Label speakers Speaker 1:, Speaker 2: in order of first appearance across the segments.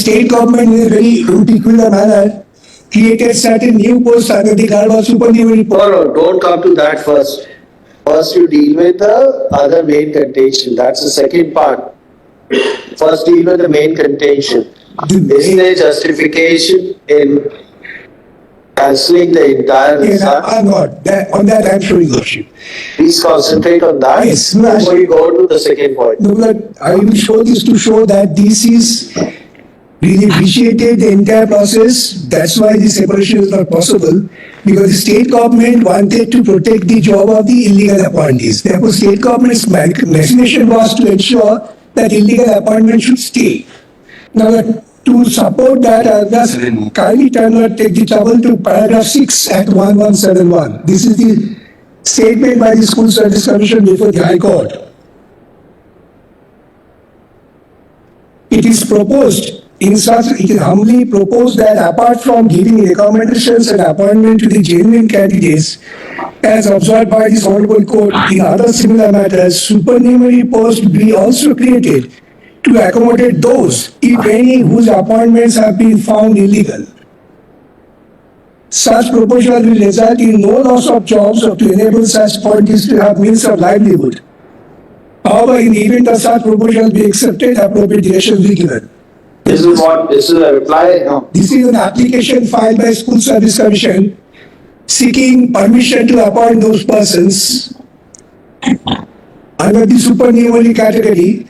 Speaker 1: state government in a very peculiar manner created certain new posts under the garb of supernumerary post.
Speaker 2: No, don't come to that first. First you deal with the other main contention. That's the second part. First deal with the main contention. Isn't there justification in cancelling the entire
Speaker 1: Yes, I'm not. On that I'm showing worship.
Speaker 2: Please concentrate on that
Speaker 1: Yes,
Speaker 2: before you go to the second point.
Speaker 1: No, but I will show this to show that this is really vitiated the entire process. That's why the separation is not possible, because the state government wanted to protect the job of the illegal appointees. Therefore, state government's machination was to ensure that illegal appointments should stay. Now, to support that, I'll just kindly take the trouble to paragraph 6 at 1171. This is the statement by the School Service Commission before the High Court. It is proposed, it is humbly proposed that apart from giving recommendations and appointment to the genuine candidates, as observed by this Honorable Court in other similar matters, supernumerary posts be also created to accommodate those, if any, whose appointments have been found illegal. Such proposal will result in no loss of jobs or to enable such appointees to have means of livelihood. However, in the event of such proposal be accepted, appropriate direction will be given.
Speaker 2: This is a reply? No.
Speaker 1: This is an application filed by School Service Commission seeking permission to appoint those persons under the supernumerary category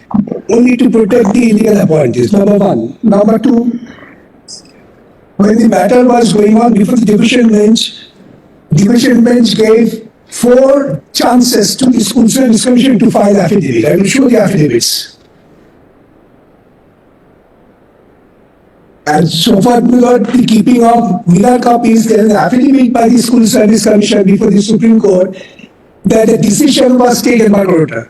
Speaker 1: only to protect the illegal appointees, number one. Number two, when the matter was going on before the division bench gave 4 chances to the School Service Commission to file affidavit. I will show the affidavits. And so far, without the keeping of Miller copies, there is an affidavit by the School Service Commission before the Supreme Court that a decision was taken by Rota.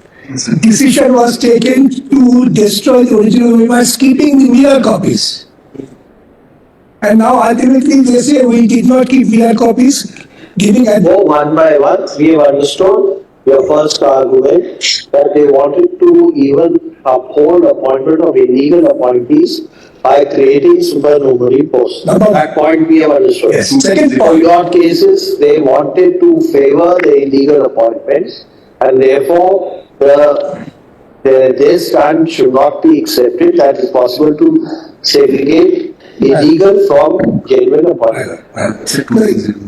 Speaker 1: Decision was taken to destroy the original OMS, keeping the Miller copies. And now ultimately they say we did not keep Miller copies, giving a...
Speaker 2: Go one by one. We have understood your first argument that they wanted to even uphold appointment of illegal appointees by creating supernumerary posts. That point we have understood.
Speaker 1: Yes. Second
Speaker 2: For
Speaker 1: point.
Speaker 2: your cases, they wanted to favor the illegal appointments, and therefore their stand should not be accepted. That it's possible to segregate illegal from genuine appointments.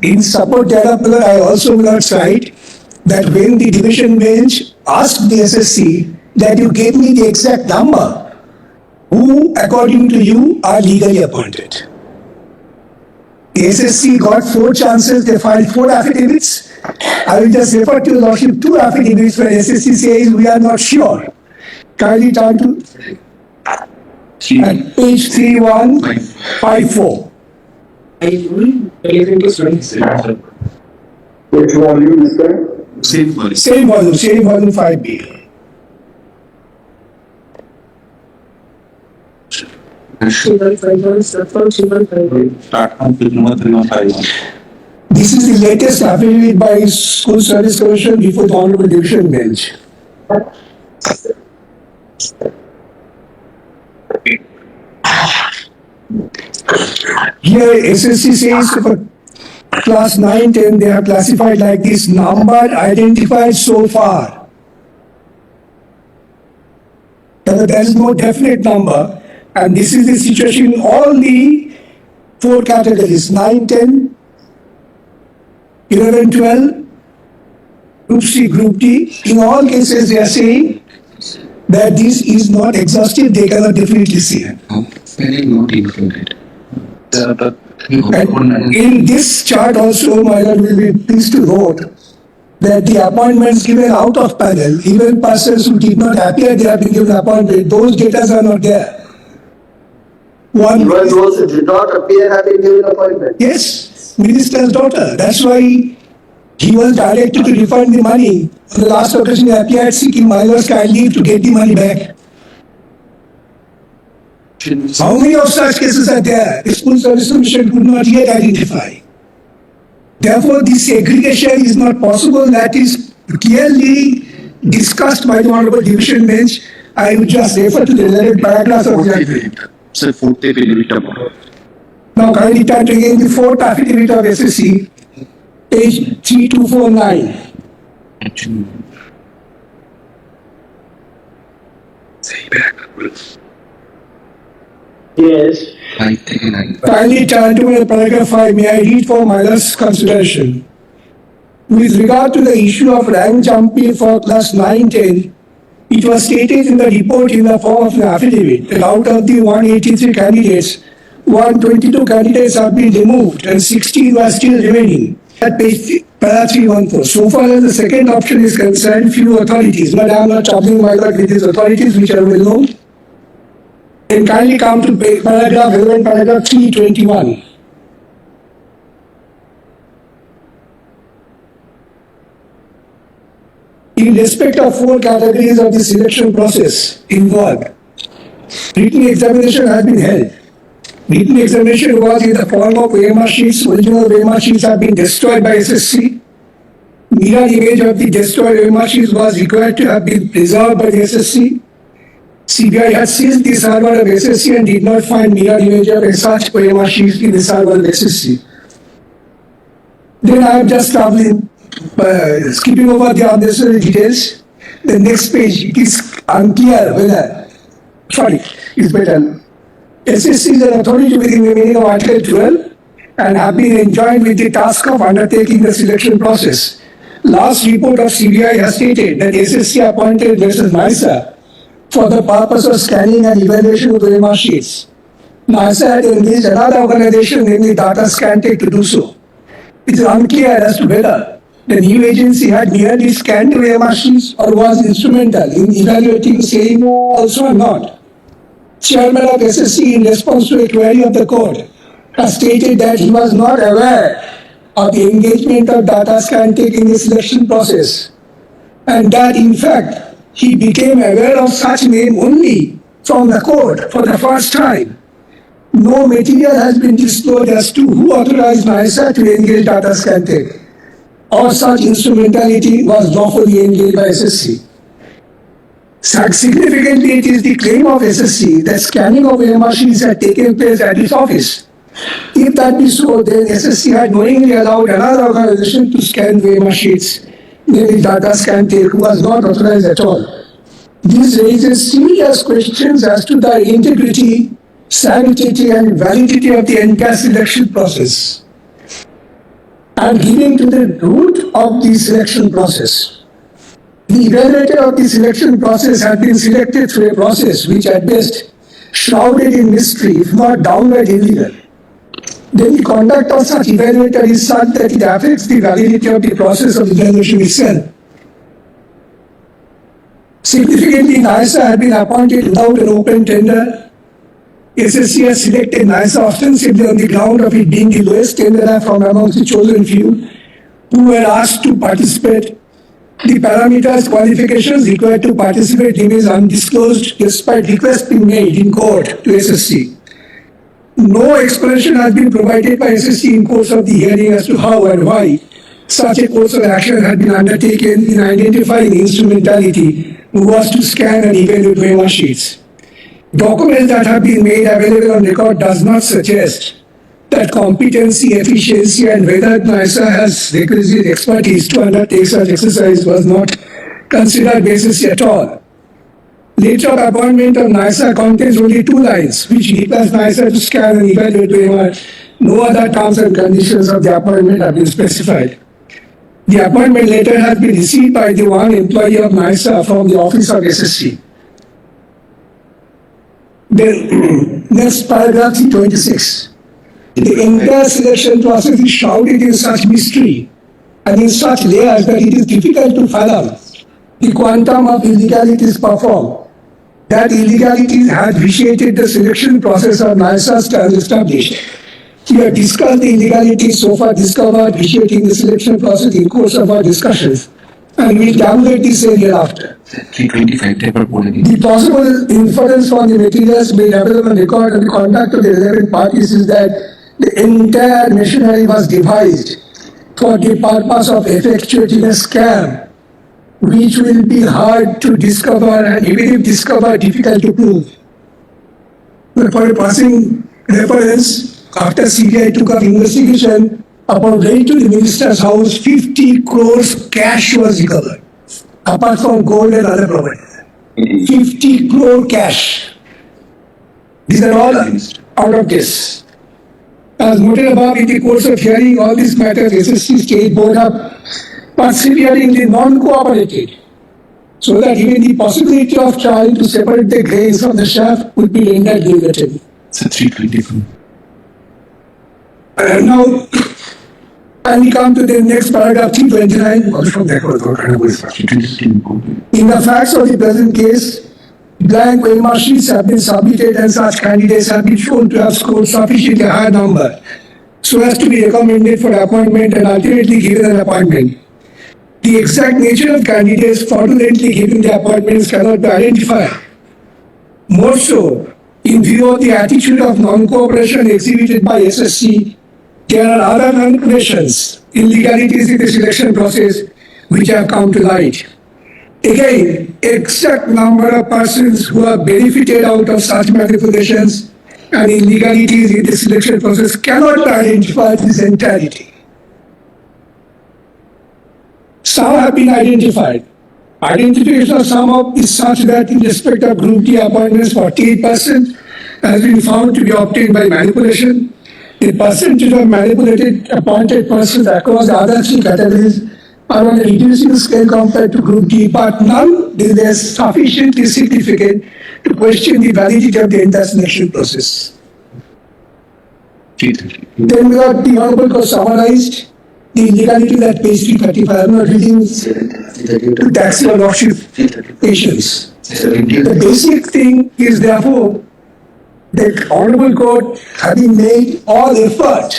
Speaker 1: In support thereof, I also will not cite that when the division bench asked the SSC that you gave me the exact number who, according to you, are legally appointed. The SSC got 4 chances, they filed 4 affidavits. I will just refer to the Lordship 2 affidavits where SSC says we are not sure. Kindly turn to at page 3154.
Speaker 2: Which volume is that?
Speaker 1: Same volume 5B. This is the latest affidavit by School Service Commission before the Honorable Division Bench. Here SSC says for class 9-10 they are classified like this: number identified so far. There is no definite number, and this is the situation in all the 4 categories: 9, 10, 11, 12, Group C, Group D. In all cases, they are saying that this is not exhaustive, they cannot definitely see it.
Speaker 3: Not included.
Speaker 1: And in this chart also, my lord will be pleased to note that the appointments given out of panel, even persons who did not appear, they have been given appointment, those data are not there.
Speaker 2: Even those who did not appear have been given appointment.
Speaker 1: Yes, minister's daughter. That's why he was directed to refund the money. On the last occasion, he appeared seeking my lord's kind leave to get the money back. How many of such cases are there? The School Service Commission could not yet identify. Therefore, this segregation is not possible. That is clearly discussed by the Honorable Division Bench. I would just refer to the relevant paragraphs of the agreement.
Speaker 3: Sir, fourth affidavit about.
Speaker 1: Now kindly turn to again the fourth affidavit of SSC, page 3249.
Speaker 3: Say back.
Speaker 2: Yes.
Speaker 1: Kindly turn to paragraph 5. May I read for Myla's consideration? With regard to the issue of rank jumping for class 9-10, it was stated in the report in the form of an affidavit that out of the 183 candidates, 122 candidates have been removed and 16 were still remaining. At page para 314. So far as the second option is concerned, few authorities, but I am not troubling myself with these authorities which are well known. Then kindly come to paragraph 11, paragraph 321. In respect of four categories of the selection process involved, written examination has been held. Written examination was in the form of OMR sheets. Original OMR sheets have been destroyed by SSC. Mirror image of the destroyed OMR sheets was required to have been preserved by the SSC. CBI has seized the server of SSC and did not find mirror image of such OMR sheets in the server of SSC. Then I am just traveling, skipping over the unnecessary details. The next page, it is unclear whether, it's better. SSC is an authority within the meaning of Article 12 and have been enjoined with the task of undertaking the selection process. Last report of CBI has stated that SSC appointed Mrs. NISA for the purpose of scanning and evaluation of the OMR sheets. NISA had engaged another organization, namely Data Scantech, to do so. It is unclear as to whether the new agency had merely scanned the OMR sheets or was instrumental in evaluating same also or not. Chairman of SSC, in response to a query of the court, has stated that he was not aware of the engagement of Data Scantech in the selection process, and that in fact he became aware of such name only from the court for the first time. No material has been disclosed as to who authorized NISA to engage Data Scantech, or such instrumentality was lawfully engaged by SSC. Significantly, it is the claim of SSC that scanning of OMR sheets had taken place at its office. If that be so, then SSC had knowingly allowed another organization to scan the OMR sheets, namely Data Scantech, who was not authorized at all. This raises serious questions as to the integrity, sanctity, and validity of the entire selection process, and giving to the root of the selection process. The evaluator of the selection process had been selected through a process which at best shrouded in mystery, if not downright illegal. Then the conduct of such evaluator is such that it affects the validity of the process of evaluation itself. Significantly, NISA had been appointed without an open tender. SSC has selected NISA ostensibly on the ground of it being the lowest tenderer from amongst the chosen few who were asked to participate. The parameters, qualifications required to participate remains undisclosed despite requests being made in court to SSC. No explanation has been provided by SSC in course of the hearing as to how and why such a course of action had been undertaken in identifying instrumentality who was to scan and evaluate OMR sheets. Documents that have been made available on record does not suggest that competency, efficiency, and whether NISA has requisite expertise to undertake such exercise was not considered basis at all. Letter of appointment of NISA contains only 2 lines, which requires NISA to scan and evaluate OMR. No other terms and conditions of the appointment have been specified. The appointment letter has been received by the one employee of NISA from the office of SSC. Then, next paragraph 26. The entire selection process is shrouded in such mystery and in such layers that it is difficult to fathom the quantum of illegalities performed. That illegalities had vitiated the selection process of NISA stands established. We have discussed the illegalities so far discovered vitiating the selection process in course of our discussions, and we will tabulate this hereafter.
Speaker 3: 325 paper polling.
Speaker 1: The possible inference from the materials made available on record of the conduct of the relevant parties is that the entire machinery was devised for the purpose of effectuating a scam, which will be hard to discover and even if discovered, difficult to prove. For a passing reference, after CBI took up investigation, upon raid to the minister's house, 50 crores cash was recovered, apart from gold and other property. 50 crore cash. These are all out of this. As noted above, in the course of hearing all these matters, SSC State Board have perseveringly non-cooperated, so that even the possibility of trying to separate the grains from the chaff would be rendered negative.
Speaker 3: It's a 324.
Speaker 1: And now, and we come to the next paragraph 329. In the facts of the present case, blank OMR sheets have been submitted and such candidates have been shown to have scored sufficiently high number so as to be recommended for appointment and ultimately given an appointment. The exact nature of candidates fraudulently given the appointments cannot be identified. More so, in view of the attitude of non-cooperation exhibited by SSC, there are other manipulations, illegalities in the selection process which have come to light. Again, exact number of persons who have benefited out of such manipulations and illegalities in the selection process cannot be identified in its entirety. Some have been identified. Identification of some of is such that in respect of Group D appointments, 48% has been found to be obtained by manipulation. The percentage of manipulated appointed persons across the other three categories are on a reducing scale compared to Group D, but nonetheless sufficiently significant to question the validity of the entire selection process. Then we got the Honorable Court summarized the illegality that page 335. I'm not reading to tax your lordship patience. The basic thing is therefore that Honorable Court having made all effort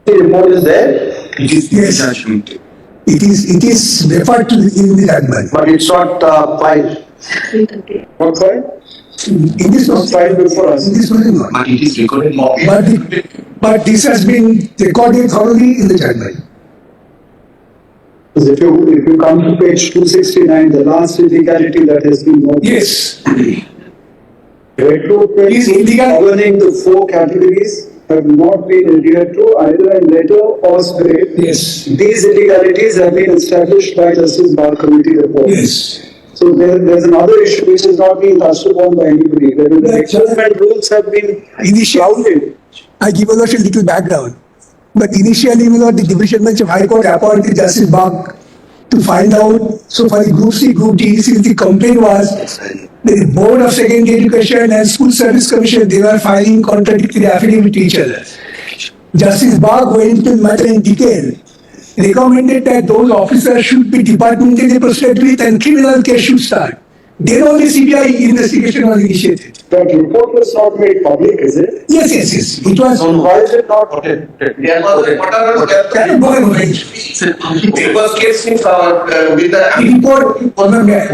Speaker 2: The report is there,
Speaker 3: It is
Speaker 1: Yes.
Speaker 3: judgment.
Speaker 1: it is referred to in the judgment.
Speaker 2: but it's not filed.
Speaker 4: What side?
Speaker 1: In this
Speaker 4: Not filed before us.
Speaker 1: in this one not.
Speaker 3: But it is recorded more.
Speaker 1: But this has been recorded thoroughly in the judgment.
Speaker 4: Because if you come to page 269, the last illegality that has been noticed.
Speaker 1: Yes.
Speaker 4: Recruitments
Speaker 1: Is illegal.
Speaker 4: governing the four categories have not been adhered to either in letter or spirit.
Speaker 1: Yes.
Speaker 4: These illegalities have been established by Justice Bar Committee report.
Speaker 1: Yes.
Speaker 4: So there's another issue which is not being touched upon by anybody. Whether the
Speaker 1: Right.
Speaker 4: recruitment rules have been
Speaker 1: Initially,
Speaker 4: clouded.
Speaker 1: I give a little background. But initially, the Division Bench of High Court appointed Justice Bach to find out. So for the Group C, Group D, since the complaint was the Board of Secondary Education and School Service Commission, they were filing contradictory affidavit to each other. Justice Bach went into the matter in detail, recommended that those officers should be departmentally proceeded with and criminal case should start. Then only CBI investigation was initiated.
Speaker 4: That report was not made public, is it?
Speaker 1: Yes. It was.
Speaker 4: Why is it not?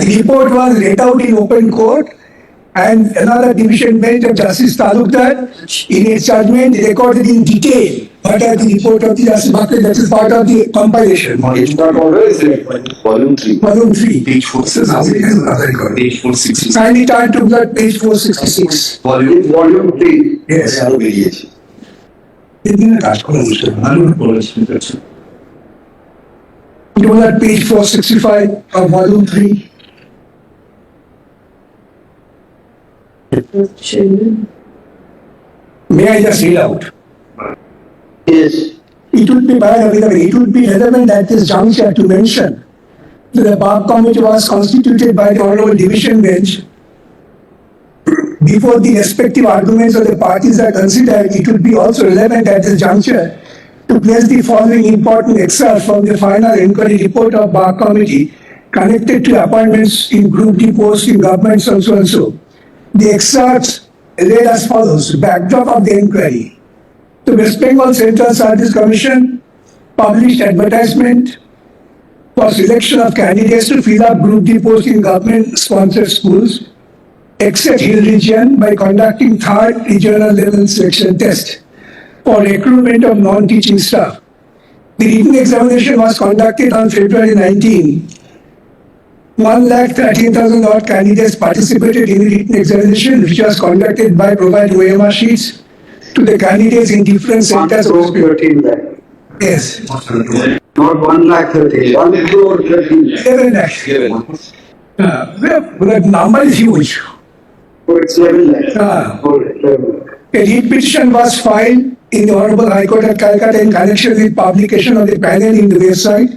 Speaker 1: The report was read out in open court, and another division bench of Justice Talukdar, in its judgment, recorded in detail what are the report of the Justice Bakri, that is part of the compilation.
Speaker 4: It's not always there.
Speaker 3: Volume 3.
Speaker 1: Volume 3.
Speaker 3: Page 466. Page 466.
Speaker 1: Kindly turn to that page 466.
Speaker 4: Volume 3.
Speaker 1: Yes. To that page 465 of volume 3. May I just read out?
Speaker 2: Yes.
Speaker 1: It would be relevant at this juncture to mention that the Bar Committee was constituted by the Honorable Division Bench. Before the respective arguments of the parties are considered, it would be also relevant at this juncture to place the following important excerpt from the final inquiry report of Bar Committee connected to appointments in Group D posts in government so and so. The excerpts read as follows: backdrop of the inquiry. The West Bengal Central Service Commission published advertisement for selection of candidates to fill up Group D posts in government-sponsored schools, except Hill region, by conducting third regional level selection test for recruitment of non-teaching staff. The written examination was conducted on February 19. 1,13,000 odd candidates participated in the written examination, which was conducted by providing OMR sheets to the candidates in different centers.
Speaker 4: 1,13 lakh.
Speaker 1: Yes.
Speaker 4: Not 1,13,000. 1,13,000.
Speaker 1: 11 lakhs. The number is huge.
Speaker 4: So it's 11 lakh.
Speaker 1: Ah.
Speaker 4: 11 lakh.
Speaker 1: A writ petition was filed in the Honorable High Court at Calcutta in connection with publication of the panel in the website,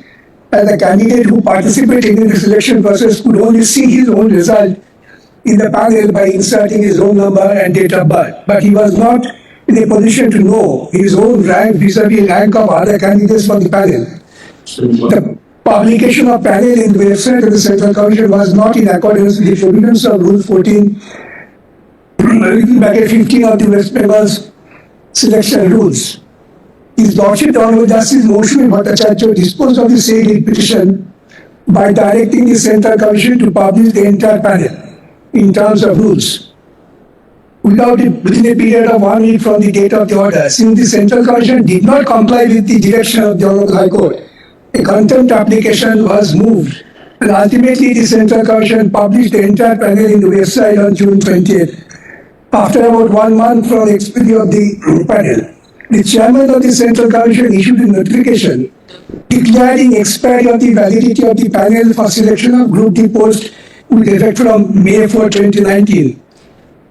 Speaker 1: and the candidate who participated in the selection process could only see his own result in the panel by inserting his own number and date of birth. But he was not in a position to know his own rank vis-a-vis rank of other candidates from the panel. The publication of panel in the website of the Central Commission was not in accordance with the provisions of Rule 14, bracket 15 of the West Bengal's selection rules. His Lordship the Honorable Justice Moshmi Bhattacharya disposed of the said petition by directing the Central Commission to publish the entire panel in terms of rules. Within a period of 1 week from the date of the order, since the Central Commission did not comply with the direction of the Honorable High Court, a contempt application was moved, and ultimately the Central Commission published the entire panel in the website on June 20th. After about 1 month from the expiry of the panel, the chairman of the Central Commission issued a notification declaring expiry of the validity of the panel for selection of Group D post with effect from May 4, 2019.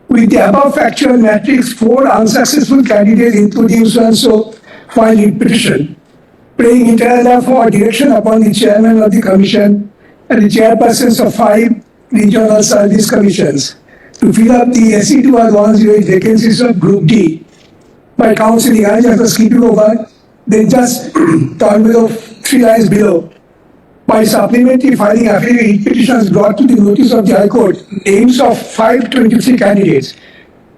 Speaker 1: With the above factual matrix, 4 unsuccessful candidates, including so-and-so, filed a petition, praying inter alia for direction upon the chairman of the commission and the chairpersons of 5 regional service commissions to fill up the SE2 or 108 vacancies of Group D by counseling. I just skipping over, then just turn below 3 lines below. By supplementary filing affidavit petitions brought to the notice of the High Court, names of 523 candidates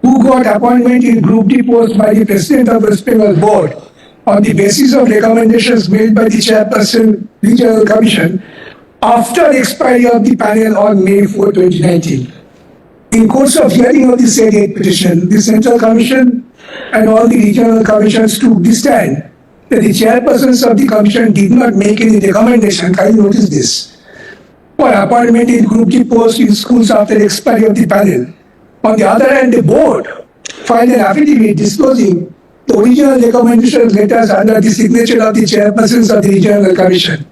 Speaker 1: who got appointment in Group D post by the President of the West Bengal Board on the basis of recommendations made by the Chairperson Regional Commission after the expiry of the panel on May 4, 2019. In course of hearing of the said petition, the Central Commission and all the regional commissions took the stand that the chairpersons of the commission did not make any recommendation, kindly notice this, for appointment in Group D post in schools after the expiry of the panel. On the other hand, the board filed an affidavit disclosing the original recommendation letters under the signature of the chairpersons of the regional commission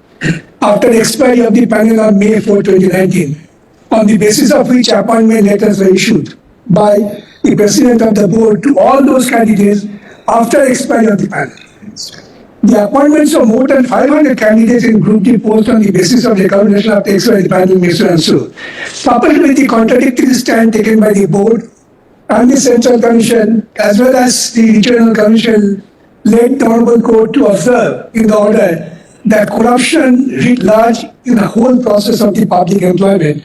Speaker 1: after the expiry of the panel on May 4, 2019, on the basis of which appointment letters were issued by the president of the board to all those candidates after the expiry of the panel. The appointments of more than 500 candidates in Group D post on the basis of recommendation of the expiry panel may so and so, coupled with the contradictory stand taken by the board and the Central Commission as well as the Regional Commission, led the Honorable Court to observe in the order that corruption writ large in the whole process of the public employment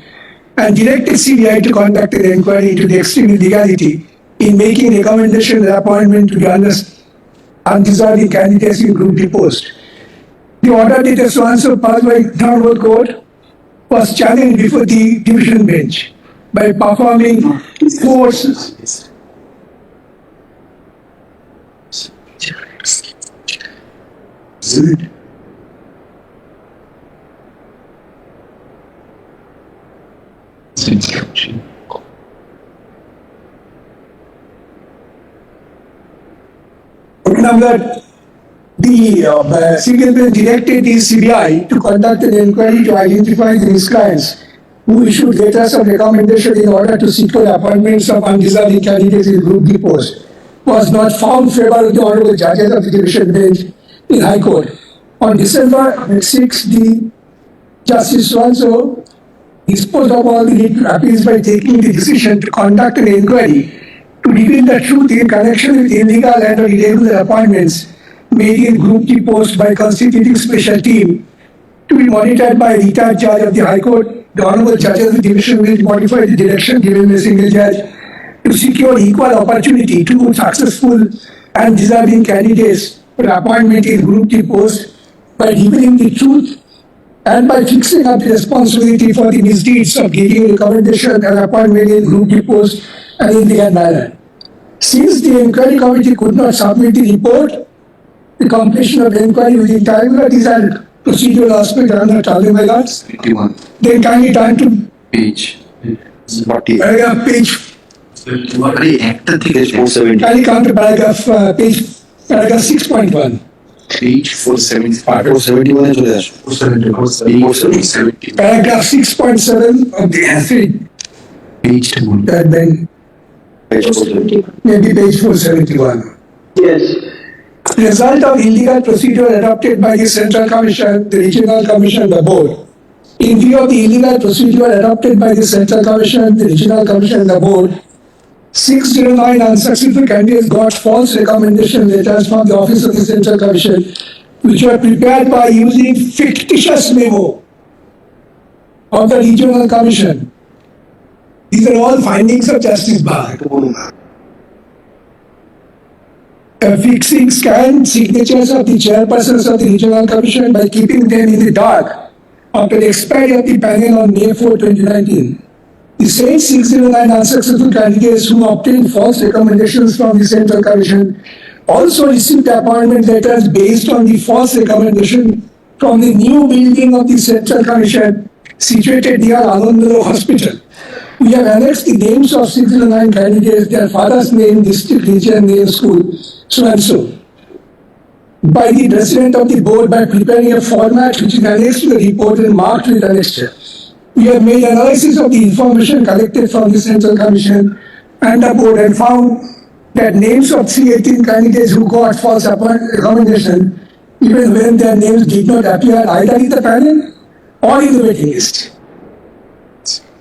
Speaker 1: and directed CBI to conduct an inquiry into the extreme illegality in making recommendation and appointment to the undeserving candidates in Group D post. The order dated so-and-so passed by the Honorable Court was challenged before the division bench by performing force. Number the single bench directed the CBI to conduct an inquiry to identify the miscreants who issued letters of recommendation in order to secure appointments of undeserving candidates in Group D post was not found favor of the Honorable Judges of the Division Bench in High Court. On December 6, the Justice so-and-so disposed of all the appeals by taking the decision to conduct an inquiry to reveal the truth in connection with illegal and irregular appointments made in Group D post by constituting special team to be monitored by a retired judge of the High Court. The Honorable Judges of the Division will modify the direction given by a single judge to secure equal opportunity to successful and deserving candidates for appointment in Group D post by revealing the truth and by fixing up the responsibility for the misdeeds of giving recommendation and appointment in group depots and in the manner. Since the inquiry committee could not submit the report, the completion of the inquiry within time, these are procedural aspects under Charlie my lords.
Speaker 3: 81.
Speaker 1: Then kindly turn to
Speaker 3: Page 40.
Speaker 1: paragraph page.
Speaker 3: আরে একটা থেকে 470
Speaker 1: Kindly come to paragraph 6.1.
Speaker 3: page 475 471 এ চলে আসো 470
Speaker 1: Paragraph 6.7 of the essay,
Speaker 3: page 2
Speaker 1: that then maybe page 471.
Speaker 2: Yes.
Speaker 1: Result of illegal procedure adopted by the Central Commission, the Regional Commission, the Board. In view of the illegal procedure adopted by the Central Commission, the Regional Commission, the Board, 609 unsuccessful candidates got false recommendation letters from the Office of the Central Commission, which were prepared by using fictitious memo of the Regional Commission. These are all findings of Justice Bhatt. Fixing scanned signatures of the chairpersons of the Regional Commission by keeping them in the dark after the expiry of the panel on May 4, 2019. The same 609 unsuccessful candidates who obtained false recommendations from the Central Commission also received appointment letters based on the false recommendation from the new building of the Central Commission situated near Anandalo Hospital. We have annexed the names of 609 candidates, their father's name, district, region, name, school, so and so, by the president of the board by preparing a format which is annexed to the report and marked with annexure. We have made analysis of the information collected from the Central Commission and the board and found that names of 318 candidates who got false recommendation, even when their names did not appear either in the panel or in the waiting list.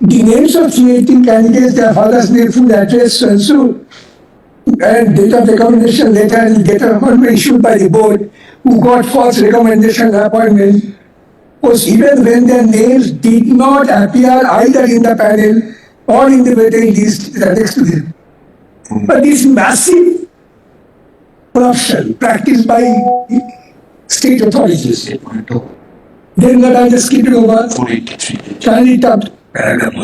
Speaker 1: The names of 318 candidates, their father's name, full address, and so, and date of recommendation letter and date of appointment issued by the board who got false recommendation and appointment was even when their names did not appear either in the panel or in the waiting list next to them. But this massive corruption practiced by state authorities. Then that I just keep it over.
Speaker 3: 483
Speaker 1: Kindly come,
Speaker 3: paragraph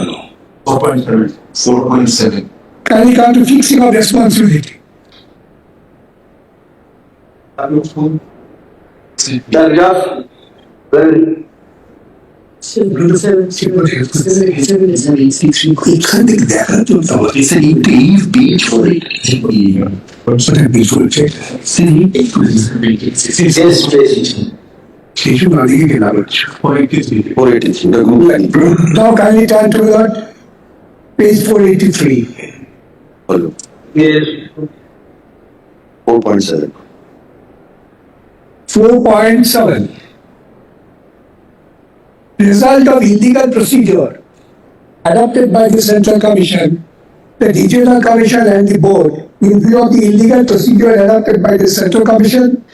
Speaker 3: 4.7 4.7
Speaker 1: kindly come to fixing of responsibility.
Speaker 2: Paragraph, well,
Speaker 1: এখান থেকে দেখা তো
Speaker 3: Sir, you leave page 483
Speaker 2: yes, please.
Speaker 1: সেই জন্য আদিকে কেনা হচ্ছে
Speaker 3: 483
Speaker 1: Now kindly turn to that page 483.
Speaker 2: Yes.
Speaker 3: 4.7
Speaker 1: 4.7. Result of illegal procedure adopted by the Central Commission, the Regional Commission and the Board in view of the illegal procedure adopted by the Central Commission,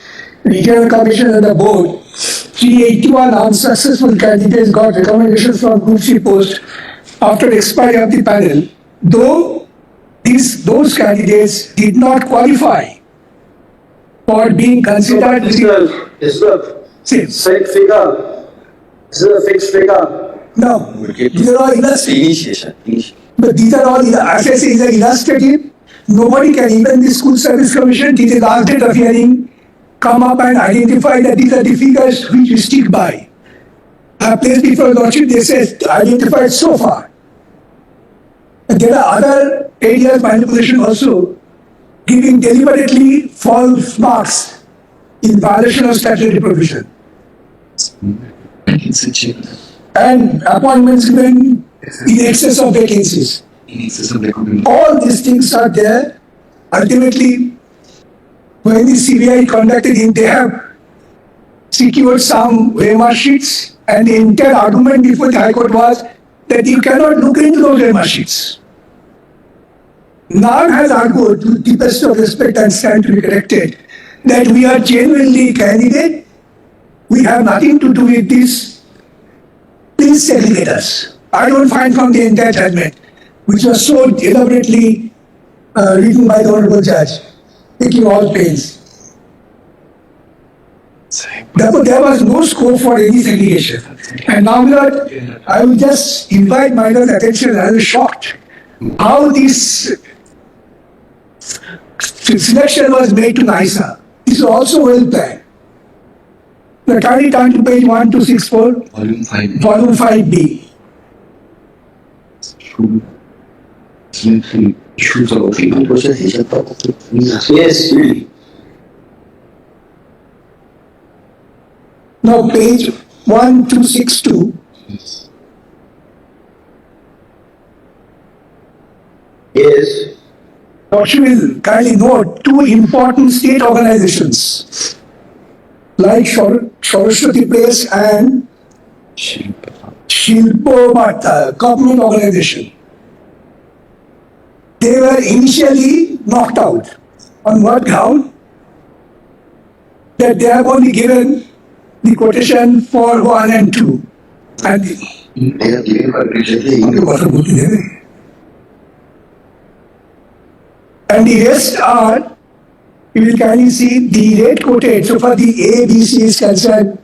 Speaker 1: Regional Commission and the Board. 381 unsuccessful candidates got recommendations from Group C post after expiry of the panel, though those candidates did not qualify for being considered.
Speaker 2: Is the
Speaker 1: See,
Speaker 2: set figure, is the fixed figure?
Speaker 1: no, these are all
Speaker 3: initiation
Speaker 1: but these are all, as I say, is illustrative. Nobody can, even the School Service Commission, till the last date of hearing, come up and identify that these are the figures which we stick by. I have placed before Lordship, they say identified so far. And there are other areas of manipulation also, giving deliberately false marks in violation of statutory provision. And appointments given in excess of vacancies. All these things are there. Ultimately, when the CBI conducted it, they have secured some Weimar sheets, and the entire argument before the High Court was that you cannot look into those Weimar sheets. None has argued, with the best of respect and stand to be corrected, that we are genuinely candidate. We have nothing to do with this. Please segregate us. I don't find from the entire judgment, which was so elaborately written by the Honorable Judge, taking all pains. Therefore, there was no scope for any segregation. And now I will just invite my attention. I was shocked how this selection was made to NISA. This is also well planned. The kindly turn to page 1264,
Speaker 3: Volume 5.
Speaker 1: volume 5B.
Speaker 3: Issues of
Speaker 2: Yes.
Speaker 1: Now, page 1262.
Speaker 2: Yes.
Speaker 1: What you will kindly note, two important state organizations like Saraswati Place and Shilpo Bhatta, government organization. They were initially knocked out. On what ground? That they have only given the quotation for 1 and 2. And the rest are, you will kindly see the rate quoted. So for the A, B, C is concerned,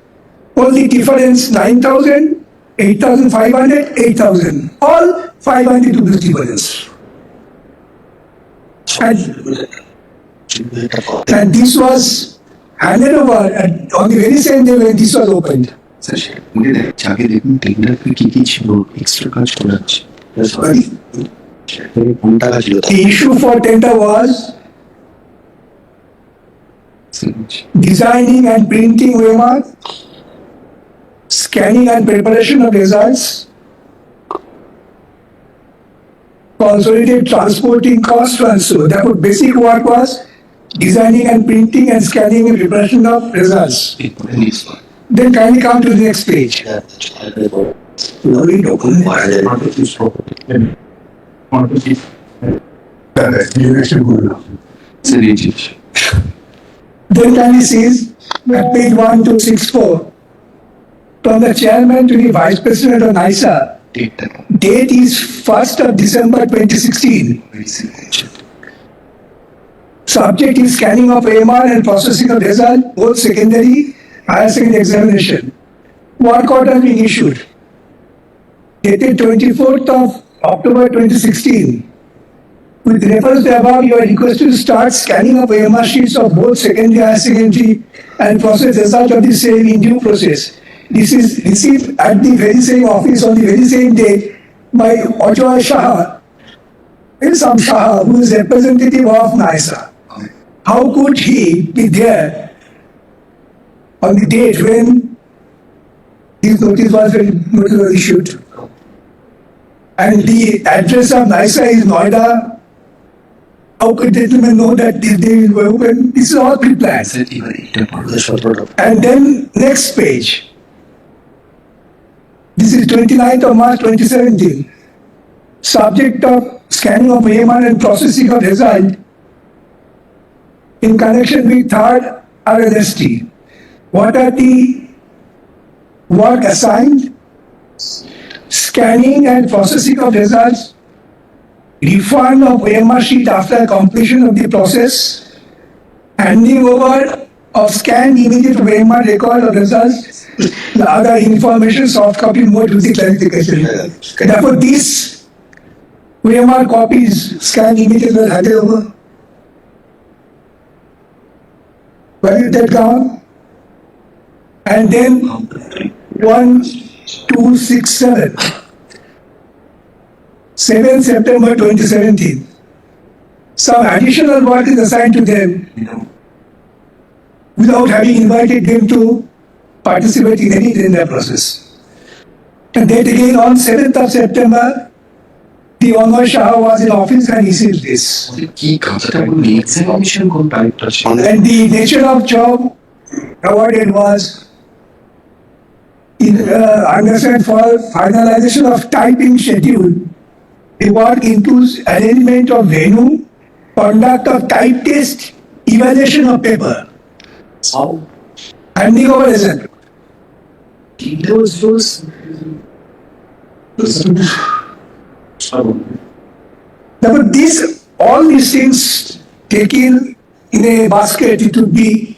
Speaker 1: only difference 9,000, 8,500, 8,000. All 500 rupees difference. And this was handed over on the very same day when this was opened. The issue for tender was designing and printing OMR, scanning and preparation of results, consolidated transporting cost transfer. Therefore, basic work was designing and printing and scanning and preparation of results. Then kindly come to the next page. Then kindly says at page 1264, from the chairman to the vice president of NISA, date is 1st of December 2016. Subject is scanning of AMR and processing of result, both secondary, higher secondary examination. Work order being issued. Dated 24th of October 2016. With reference to above, you are requested to start scanning of AMR sheets of both secondary, higher secondary and process result of the same in due process. This is received at the very same office on the very same day by Ajoy Shah, some Shah, who is representative of NISA. How could he be there on the date when this notice was issued? And the address of NISA is Noida. How could gentlemen know that this day will open? This is all pre-planned. And then next page. This is 29th of March 2017. Subject of scanning of AMR and processing of result in connection with third RLST. What are the work assigned? Scanning and processing of results, refund of AMR sheet after completion of the process, handing over of scanned image of AMR record of results, the other information soft copy mode with the clarification. Therefore, these AMR copies, scanned images were handed over. Where did that come? And then 1267. 7 September 2017. Some additional work is assigned to them without having invited them to participate in any tender process. And then again on 7th of September, the Honorable Shah was in office and received this. And the nature of job awarded was understand for finalization of typing schedule. The work includes arrangement of venue, conduct of type test, evaluation of paper. Handing over result. Therefore, all these things taken in a basket, it would be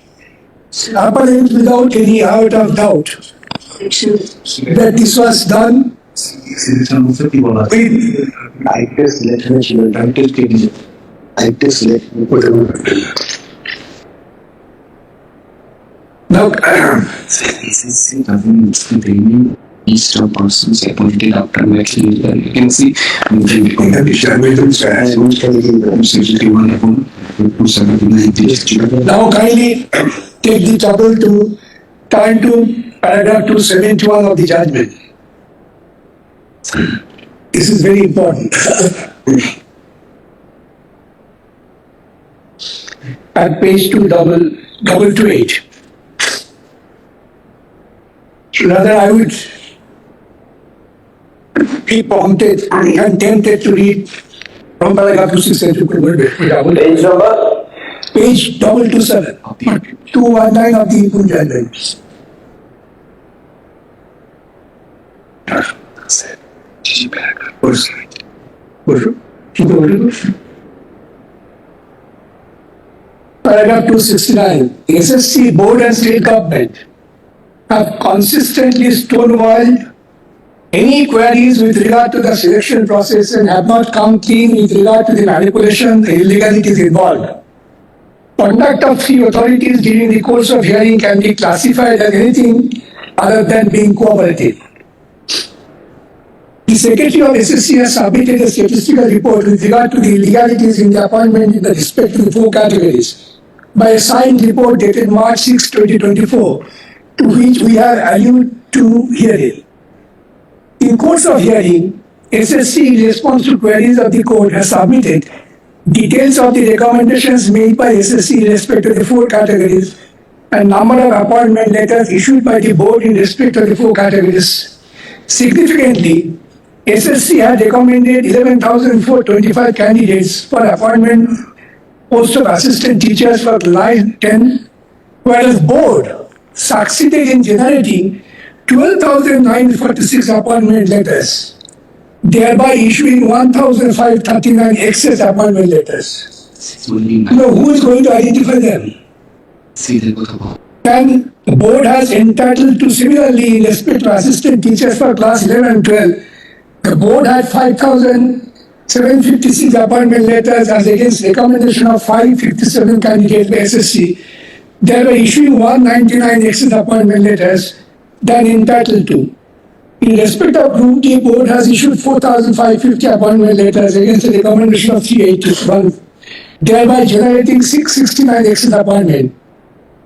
Speaker 1: apparent without any out of doubt that this was done with now
Speaker 3: Each persons appointed after vaccine vacancy and then become
Speaker 1: now kindly take the trouble to turn to paragraph 271 of the judgment. This is very important. At page 2228. Rather, I would be prompted and tempted to read from paragraph 267.
Speaker 2: Page number?
Speaker 1: Page 227, 219 of the input judgment. Paragraph 269. SSC board and state government have consistently stonewalled any queries with regard to the selection process and have not come clean with regard to the manipulation, the illegalities involved. Conduct of three authorities during the course of hearing can be classified as anything other than being cooperative. The Secretary of SSC has submitted a statistical report with regard to the illegalities in the appointment in the respect to the four categories by a signed report dated March 6, 2024, to which we have alluded to herein. In course of hearing, SSC in response to queries of the court has submitted details of the recommendations made by SSC in respect to the four categories and number of appointment letters issued by the board in respect to the four categories. Significantly, SSC had recommended 11,425 candidates for appointment post of assistant teachers for line 10, whereas board succeeded in generating 12,946 appointment letters, thereby issuing 1,539 excess appointment letters. Now, who is going to identify them? And the board has entitled to similarly in respect to assistant teachers for class 11 and 12. The board had 5,756 appointment letters as against recommendation of 557 candidates by SSC. They were issuing 199 excess appointment letters than entitled to. In respect of Group D, board has issued 4,550 appointment letters against a recommendation of 381, thereby generating 669 excess appointment.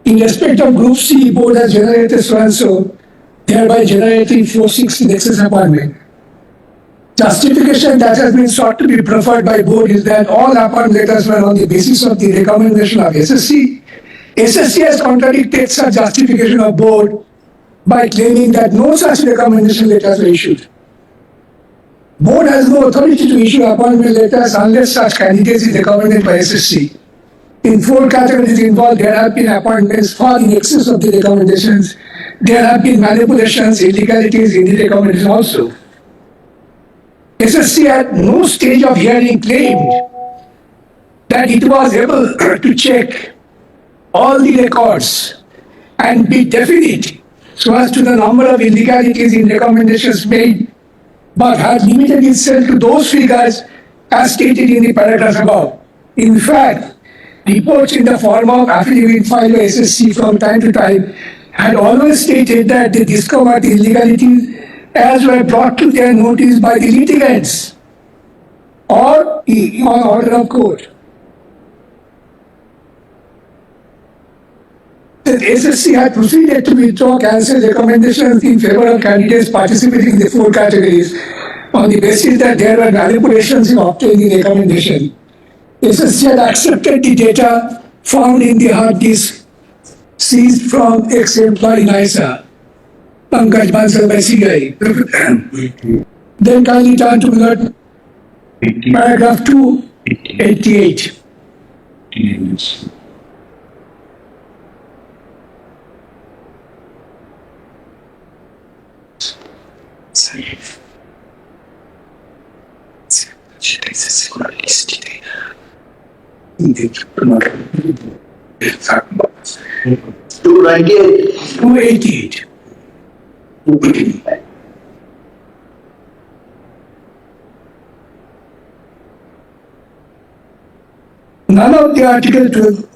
Speaker 1: In respect of Group C, board has generated so and so, thereby generating 460 excess appointment. Justification that has been sought to be preferred by board is that all appointment letters were on the basis of the recommendation of SSC. SSC has contradicted such justification of board by claiming that no such recommendation letters were issued. Board has no authority to issue appointment letters unless such candidates is recommended by SSC. In four categories involved, there have been appointments far in excess of the recommendations. There have been manipulations, illegalities in the recommendation also. SSC at no stage of hearing claimed that it was able to check all the records and be definite so as to the number of illegalities in recommendations made, but had limited itself to those figures as stated in the paragraph above. In fact, reports in the form of affidavit filed by SSC from time to time had always stated that they discovered the illegalities as were brought to their notice by the litigants or on order of court. That SSC had proceeded to withdraw cancel recommendations in favor of candidates participating in the four categories on the basis that there were manipulations in obtaining the recommendation. SSC had accepted the data found in the hard disk seized from ex-employee NISA, Pankaj Bansal by CI. Then kindly turn to paragraph 288.
Speaker 2: 298.
Speaker 1: 288. None of the Article 12.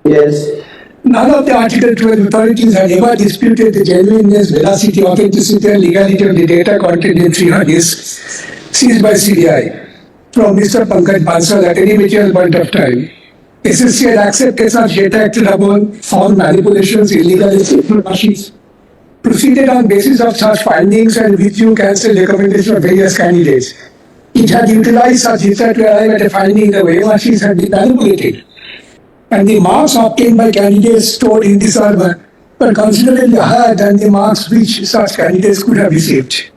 Speaker 2: Yes.
Speaker 1: None of the Article 12 authorities had ever disputed the genuineness, veracity, authenticity, and legality of the data contained in 3 hard disks seized by CBI from Mr. Pankaj Bansal at any material point of time. SSC had accepted such data acted upon, found manipulations, illegality, machines, proceeded on basis of such findings and withdrew cancelled recommendation of various candidates. It had utilized such data to arrive at a finding the way machines had been manipulated. And the marks obtained by candidates stored in the server were considerably higher than the marks which such candidates could have received.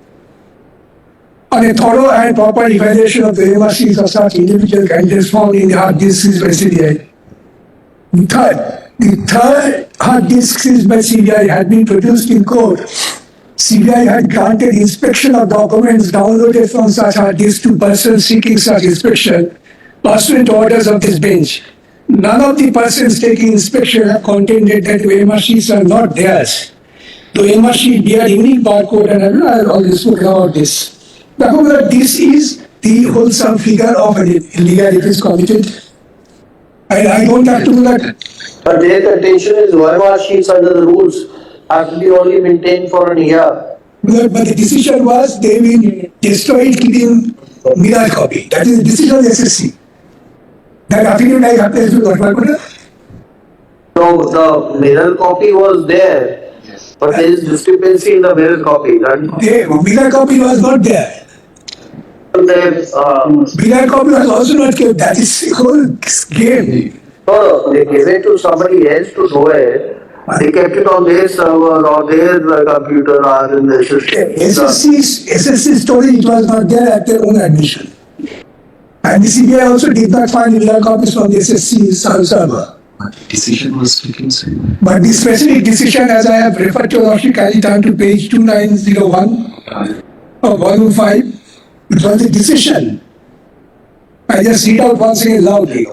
Speaker 1: On a thorough and proper evaluation of the machines of such individual candidates found in the hard disks seized by CBI. The third hard disk seized by CBI had been produced in court. CBI had granted inspection of documents downloaded from such hard disks to persons seeking such inspection, pursuant to orders of this bench. None of the persons taking inspection have contended that OMR sheets are not theirs. The OMR sheet bear unique barcode, and I will always spoke about this. Therefore, this is the wholesome figure of an illegality is committed. I don't have to do that.
Speaker 2: But their contention is OMR sheets under the rules have to be only maintained for an year.
Speaker 1: But the decision was they will destroy it keeping mirror copy. That is the decision of the SSC. That affidavit I have to do.
Speaker 2: So the mirror copy was there, but there is discrepancy in the mirror copy. Right?
Speaker 1: The mirror copy was not there. Mirror copy was also not kept. That is the whole game.
Speaker 2: No, they gave it to somebody else to do it. They kept it on their server or their computer or in the system.
Speaker 1: SSC storage it was not there at their own admission. And the CBI also did not find mirror copies from the SSC server.
Speaker 3: Decision was taken, sir.
Speaker 1: But the specific decision, as I have referred to, actually carried on to page 2901 of volume 5, it was a decision. I just read out once again loudly.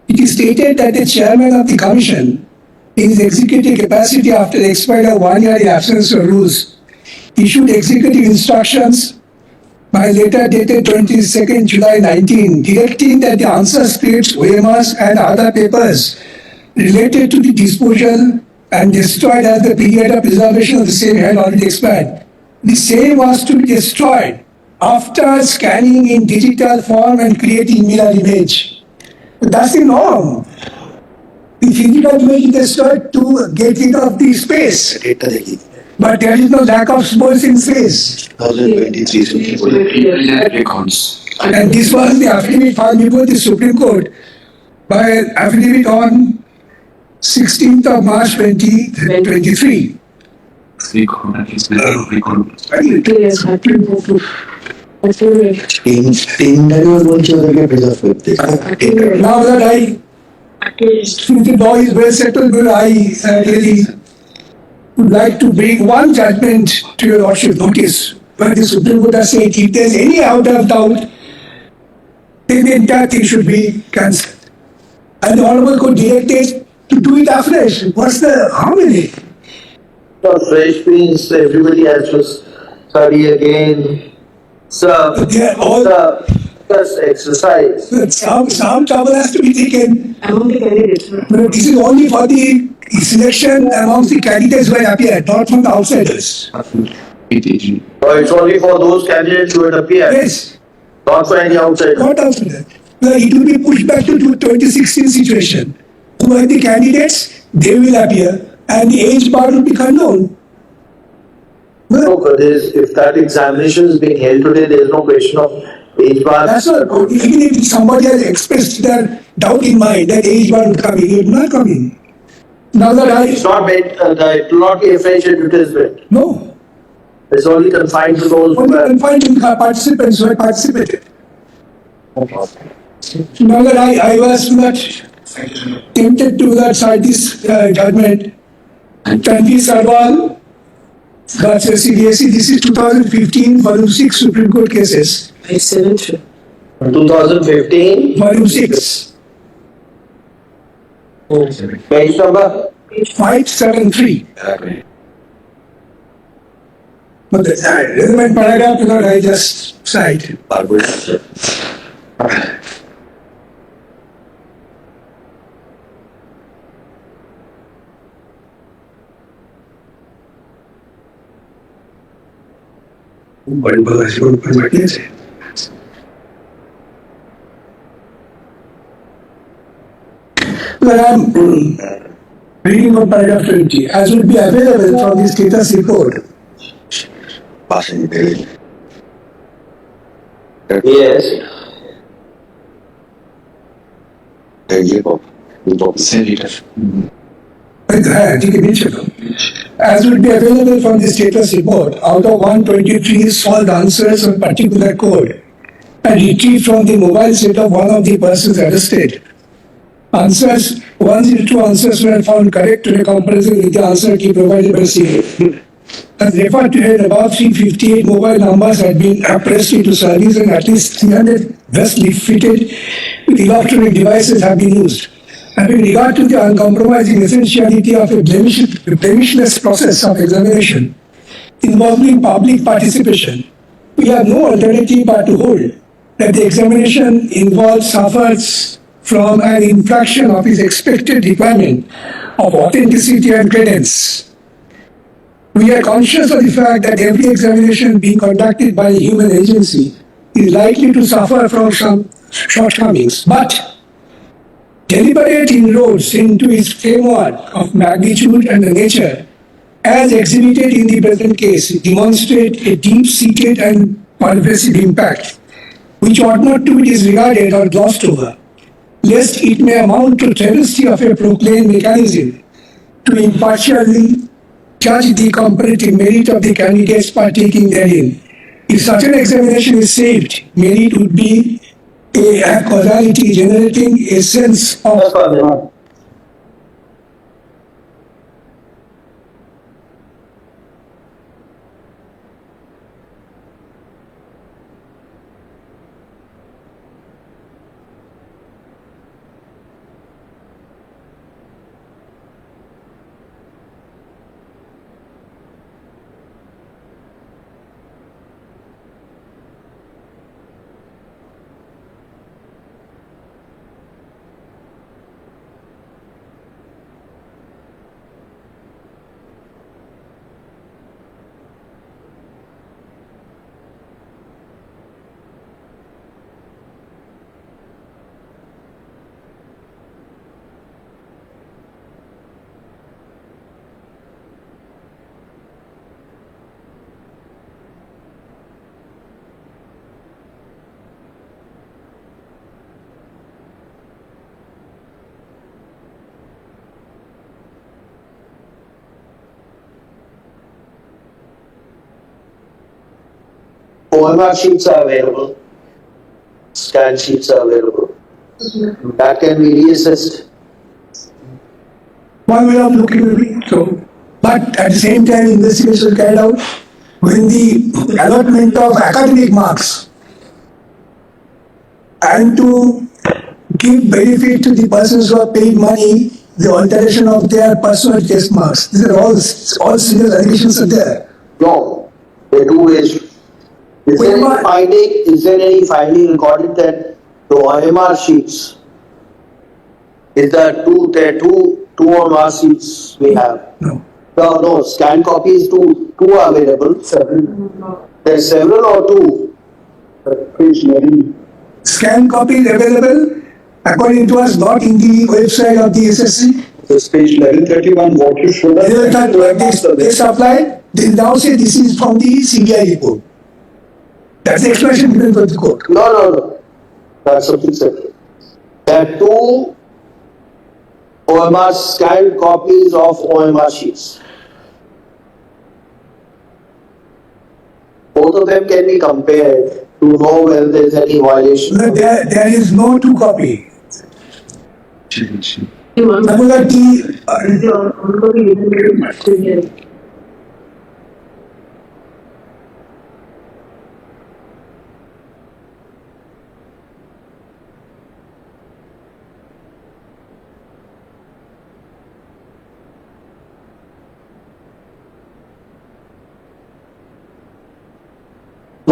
Speaker 1: It is stated that the chairman of the commission, in his executive capacity after the expiry of 1 year in absence of rules, issued executive instructions by letter dated 22nd July 19, directing that the answer scripts, OMRs and other papers related to the disposal and destroyed as the period of preservation of the same had already expired. The same was to be destroyed after scanning in digital form and creating mirror image. That's the norm. The physical image is destroyed to get rid of the space. But there is no lack of space in space.
Speaker 3: 2023 records.
Speaker 1: And this was the affidavit filed before the Supreme Court by affidavit on 16th of March 2023.
Speaker 3: Record, at least record.
Speaker 1: Now that since the law is well settled, I really would like to bring one judgment to your lordship notice, where the Supreme Court has said if there is any out of doubt, then the entire thing should be cancelled. And the Honorable Court directed to do it afresh. What's the harm in it?
Speaker 2: So fresh means everybody has to study again. So,
Speaker 1: They are all,
Speaker 2: just exercise.
Speaker 1: some trouble has to be taken.
Speaker 5: Among the candidates.
Speaker 1: But this is only for the selection amongst the candidates who have appeared, not from the outsiders.
Speaker 2: So it's only for those candidates who had appeared,
Speaker 1: Yes,
Speaker 2: not for any outsider.
Speaker 1: not outsiders. Well, it will be pushed back to 2016 situation. Who are the candidates? They will appear, and the age bar will be unknown.
Speaker 2: No, but if that examination is being held today, there is no question of age bar.
Speaker 1: That's all. Even if somebody has expressed their doubt in mind that age bar will come in, it will not come in. Now that
Speaker 2: It's not meant, it will not be a fresh advertisement.
Speaker 1: no,
Speaker 2: It's only confined to those who
Speaker 1: only
Speaker 2: have.
Speaker 1: confined to participants who have participated. Now that I was not tempted to that side this judgment, Tanvi Sarwal But CDSC, this is 2015 volume 6 Supreme Court cases.
Speaker 5: 573.
Speaker 2: 2015,
Speaker 1: Volume 6,
Speaker 2: page number?
Speaker 1: 573. But the relevant paragraph, I just cite. Well, I'm reading on paragraph 20. As would be available from the status report,
Speaker 2: Yes.
Speaker 1: as would be available from the status report, out of 123 solved answers on particular code and retrieved from the mobile set of one of the persons arrested. Answers, 102 answers were found correct to a comparison with the answer key provided by CA. As referred to here, about 358 mobile numbers had been pressed into service and at least 300 best fitted with electronic devices have been used. And with regard to the uncompromising essentiality of a blemishless process of examination involving public participation, we have no alternative but to hold that the examination suffers from an infraction of its expected requirement of authenticity and credence. We are conscious of the fact that every examination being conducted by a human agency is likely to suffer from some shortcomings, but deliberate inroads into its framework of magnitude and nature, as exhibited in the present case, demonstrate a deep-seated and pervasive impact, which ought not to be disregarded or glossed over, lest it may amount to travesty of a proclaimed mechanism to impartially judge the comparative merit of the candidates partaking therein. If such an examination is saved, merit would be a causality generating a sense of
Speaker 2: OMR sheets are available, scan sheets are available. That can be reassessed.
Speaker 1: one way of looking at it. So, but at the same time, investigation carried out when the allotment of academic marks and to give benefit to the persons who have paid money, the alteration of their personal test marks. These are all serious allegations are there.
Speaker 2: No, there are two ways. Is there any finding recorded that the OMR sheets there are two OMR sheets we have?
Speaker 1: No.
Speaker 2: No, scanned copies two are available. There's several or two?
Speaker 4: Page 11.
Speaker 1: Scan copy is available according to us, not in the website of the SSC.
Speaker 4: This page 1131, what you showed us.
Speaker 1: They supplied, they now say this is from the CBI report. That's the explanation given for the court.
Speaker 2: No. That's something separate. There are two OMR scanned copies of OMR sheets. Both of them can be compared to know whether there is any violation.
Speaker 1: No, there is no two copy.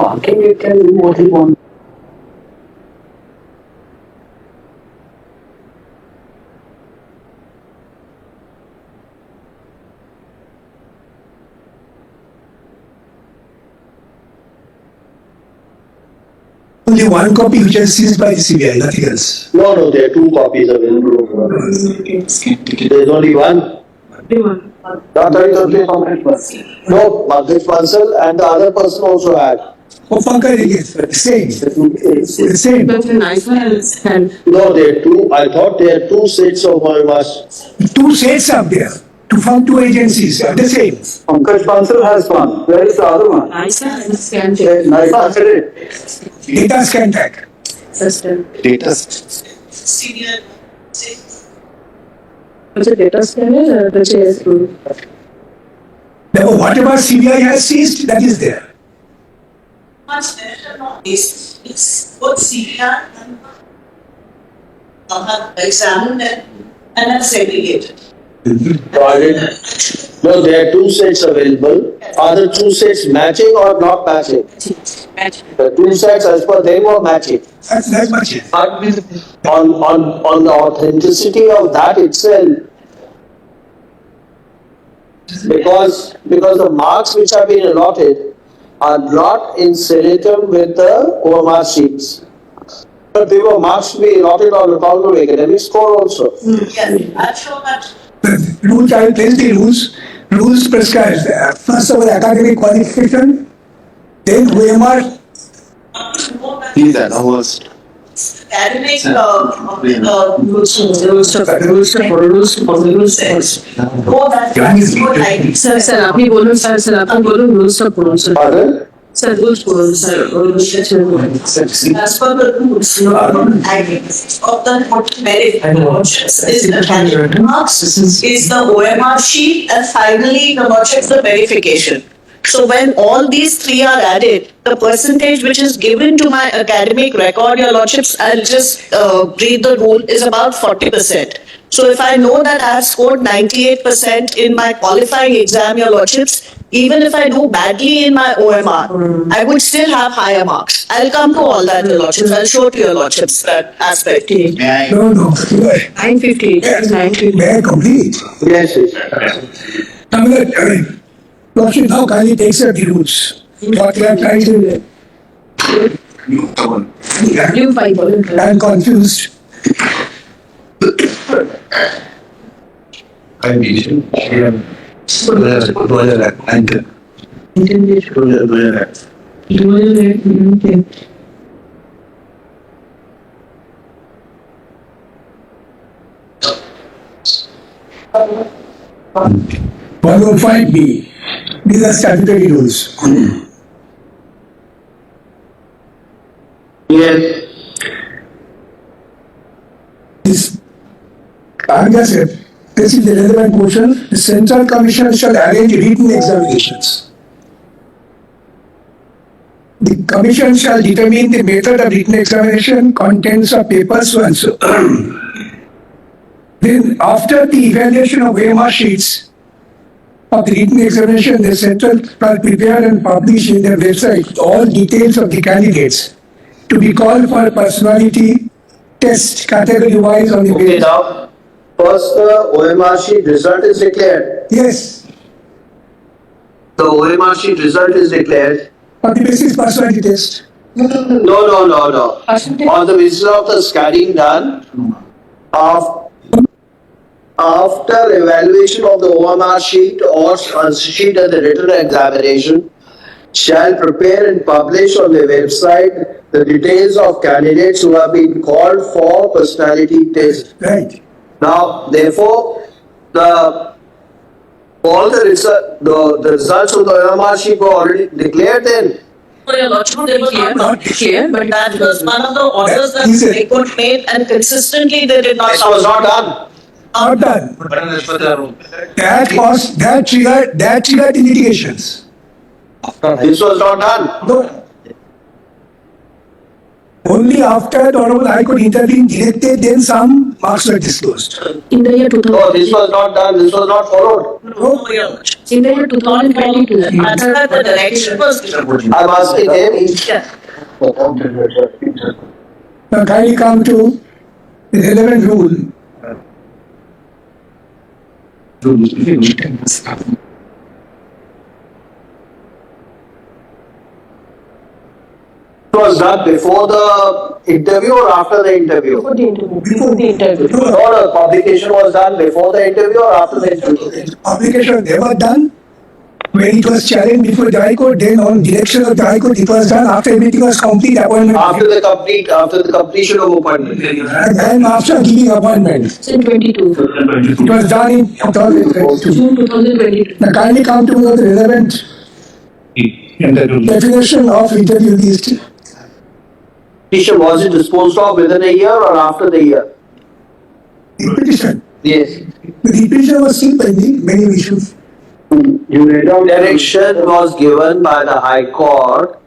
Speaker 5: Marking, you can do what you want.
Speaker 1: Only one copy which is seized by the CBI, nothing else.
Speaker 2: No, there are two copies available. There's only one. Not No, Margaret Mansell and the other person also had.
Speaker 1: Oh, Pankaj, yes, the same. The same.
Speaker 6: But in Iceland,
Speaker 2: No, there are two. I thought there are two sets of OMRs.
Speaker 1: Two sets up there from two agencies, the same.
Speaker 4: Pankaj Bansal has one. Where is the other one?
Speaker 6: Iceland scan
Speaker 4: Nice said it.
Speaker 1: Data scan tag.
Speaker 6: system.
Speaker 3: Data.
Speaker 6: Senior. What's a data scanner? The JS group.
Speaker 1: Now, whatever CBI has seized, that is there.
Speaker 7: Much better not it's both CBI and have examined and have segregated.
Speaker 2: No, there are two sets available. Are the two sets matching or not matching? The two sets as per them are matching.
Speaker 1: That's much it.
Speaker 2: On the authenticity of that itself, because the marks which have been allotted are not in seriatim with the OMR sheets. But they were marks to be allotted on account of academic score also.
Speaker 7: Yes, I'll show that.
Speaker 1: The rules, I will place the rules. Rules prescribes first of all academic qualification, then OMR.
Speaker 3: These are the worst.
Speaker 7: Academic
Speaker 6: Sir, आपने बोलो sir, आपने बोलो rules of rules.
Speaker 2: Pardon?
Speaker 6: Sir, rules sir.
Speaker 7: as per the rules of the merit is the academic marks, is the OMR sheet, and finally the merchant the verification. So when all these three are added, the percentage which is given to my academic record, your lordships, I'll just read the rule, is about 40%. So if I know that I have scored 98% in my qualifying exam, your lordships, even if I do badly in my OMR, I would still have higher marks. I'll come to all that, your lordships. I'll show to your lordships that aspect.
Speaker 1: No.
Speaker 6: 950.
Speaker 1: May I complete?
Speaker 2: Yes, yes.
Speaker 1: Lordship now kindly takes up the rules. What we are trying to I'm confused.
Speaker 3: I mean,
Speaker 1: One oh five B. These are statutory rules.
Speaker 2: Yes.
Speaker 1: This is the relevant portion. The Central Commission shall arrange written examinations. The Commission shall determine the method of written examination, contents of papers, so and so. Then, after the evaluation of OMR sheets of the written examination, the Central shall prepare and publish in their website all details of the candidates to be called for personality test category-wise on the
Speaker 2: Okay,
Speaker 1: basis.
Speaker 2: now, first the OMR sheet result is declared.
Speaker 1: Yes,
Speaker 2: The OMR sheet result is declared.
Speaker 1: on the basis personality test.
Speaker 2: No. On the basis of the scanning done, after evaluation of the OMR sheet or sheet of the written examination, shall prepare and publish on the website the details of candidates who have been called for personality test.
Speaker 1: Right.
Speaker 2: Now, therefore, the results of the OMR sheet were already declared then.
Speaker 7: So your lordship, they were not
Speaker 6: Clear, but
Speaker 7: that was one of the orders that
Speaker 1: Is it?
Speaker 7: they could made, and consistently they did not.
Speaker 2: This was not done.
Speaker 1: Not done. That triggered the litigations.
Speaker 2: This was not done.
Speaker 1: No. Only after the Honorable High Court intervened, directed, then some marks were disclosed.
Speaker 6: In the year 2000.
Speaker 2: Oh, this was not done, this was not followed.
Speaker 7: No, Your Worship.
Speaker 6: In the year 2022.
Speaker 7: As per the direction was given.
Speaker 2: I'm asking him,
Speaker 7: Yeah.
Speaker 1: Now kindly come to the relevant rule.
Speaker 2: it was done before the interview or after the interview?
Speaker 6: Before the interview. Before the interview.
Speaker 2: No, the publication was done before the interview or after the interview?
Speaker 1: Publication was never done. When it was challenged before the High Court, then on direction of the High Court, it was done after everything was complete appointment.
Speaker 2: After the completion of appointment.
Speaker 1: And after giving appointment.
Speaker 6: It's in 22.
Speaker 1: It was done in 2022.
Speaker 6: June 2022.
Speaker 1: Now kindly come to the relevant definition of interview list.
Speaker 2: Petition, was it disposed of within a year or after the year?
Speaker 1: The petition.
Speaker 2: Yes.
Speaker 1: The petition was still pending, many issues.
Speaker 4: You read out
Speaker 2: Direction was given by the High Court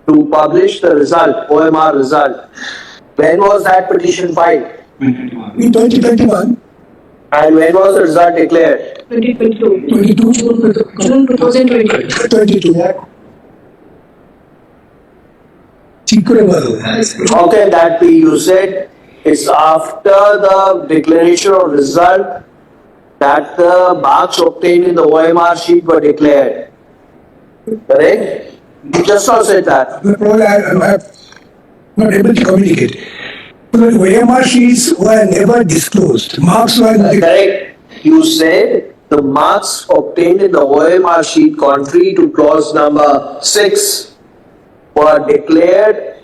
Speaker 2: to publish the result, OMR result. When was that petition filed?
Speaker 1: In 2021,
Speaker 2: And when was the result declared?
Speaker 6: 2022.
Speaker 1: 22,
Speaker 6: June 2022.
Speaker 1: 22.
Speaker 2: How can that be? You said it's after the declaration of result that the marks obtained in the OMR sheet were declared. Correct? You just now said that.
Speaker 1: I'm not able to communicate. The OMR sheets were never disclosed. Marks were
Speaker 2: Correct. You said the marks obtained in the OMR sheet, contrary to clause number 6, were declared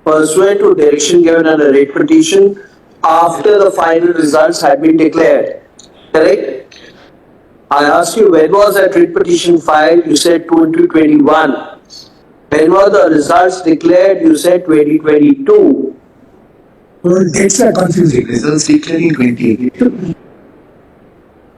Speaker 2: pursuant to direction given under rate petition after the final results had been declared. Correct? I asked you when was that writ petition filed? You said 2021. When were the results declared? You said 2022.
Speaker 1: dates are confusing.
Speaker 3: Results declared in 2018.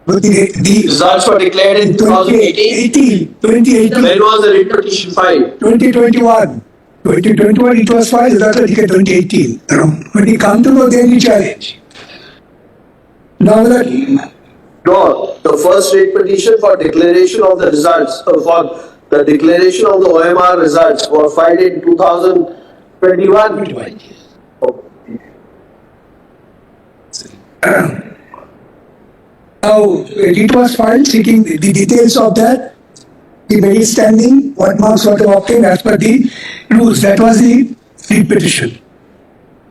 Speaker 1: But the
Speaker 2: Results were declared in 2018.
Speaker 1: 2018,
Speaker 2: When was the writ petition filed?
Speaker 1: 2021. 2021 it was filed, that was 2018. When you come to know, then you challenge. Now that
Speaker 2: No, the first rate petition for declaration of the results, for the declaration of the OMR results were filed in 2021.
Speaker 1: now it was filed seeking the details of that, the very standing, what marks were to obtain as per the rules. That was the writ petition.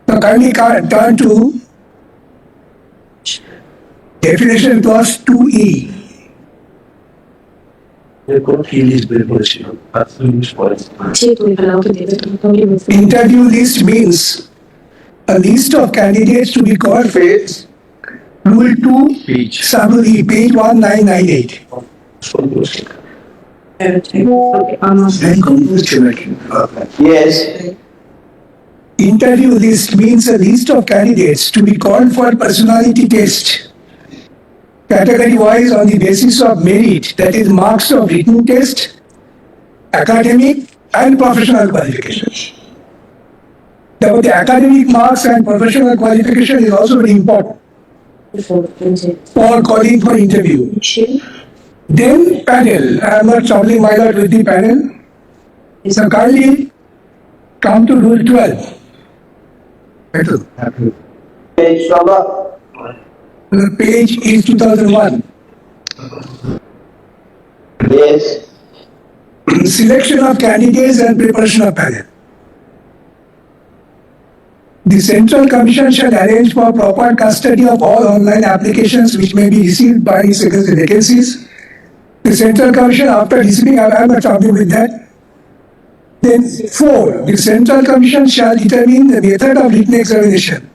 Speaker 1: Now kindly turn to definition clause 2E. Interview list means a list of candidates to be called for Rule 2, summary, page 1998.
Speaker 2: Yes.
Speaker 1: Interview list means a list of candidates to be called for personality test, category wise on the basis of merit, that is marks of written test, academic and professional qualifications. Now, the academic marks and professional qualification is also very important for calling for interview. Then panel, I am not troubling my lord with the panel. So kindly come to rule 12.
Speaker 2: Page number.
Speaker 1: The page is 2001.
Speaker 2: Yes.
Speaker 1: Selection of candidates and preparation of panel. The Central Commission shall arrange for proper custody of all online applications which may be received by secondary vacancies. The Central Commission, after receiving, I am not troubled with that. Then 4, the Central Commission shall determine the method of written examination,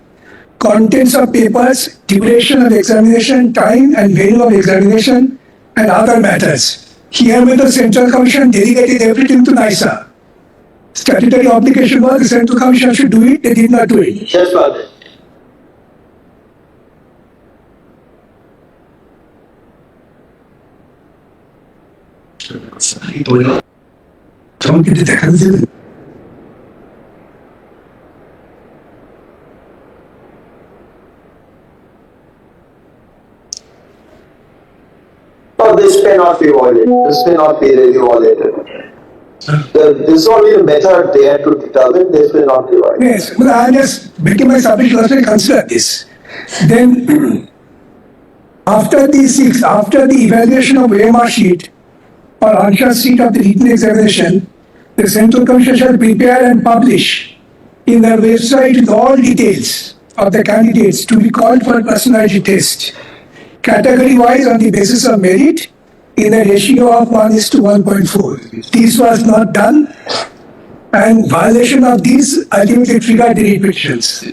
Speaker 1: contents of papers, duration of examination, time and venue of examination, and other matters. Herewith the Central Commission delegated everything to NISA. Statutory obligation was the Central Commission should do it, they did not do it.
Speaker 2: Yes, Father. this may not be violated. This may not be really violated. This is only the method they have to determine. This may not be violated.
Speaker 1: Yes, but I am just making my submission also consider this. Then, after the evaluation of AMR sheet or answer sheet of the written examination, the Central Commission shall prepare and publish in their website with all details of the candidates to be called for personality test, category-wise on the basis of merit in a ratio of 1:1.4. This was not done, and violation of these ultimately triggered the petitions.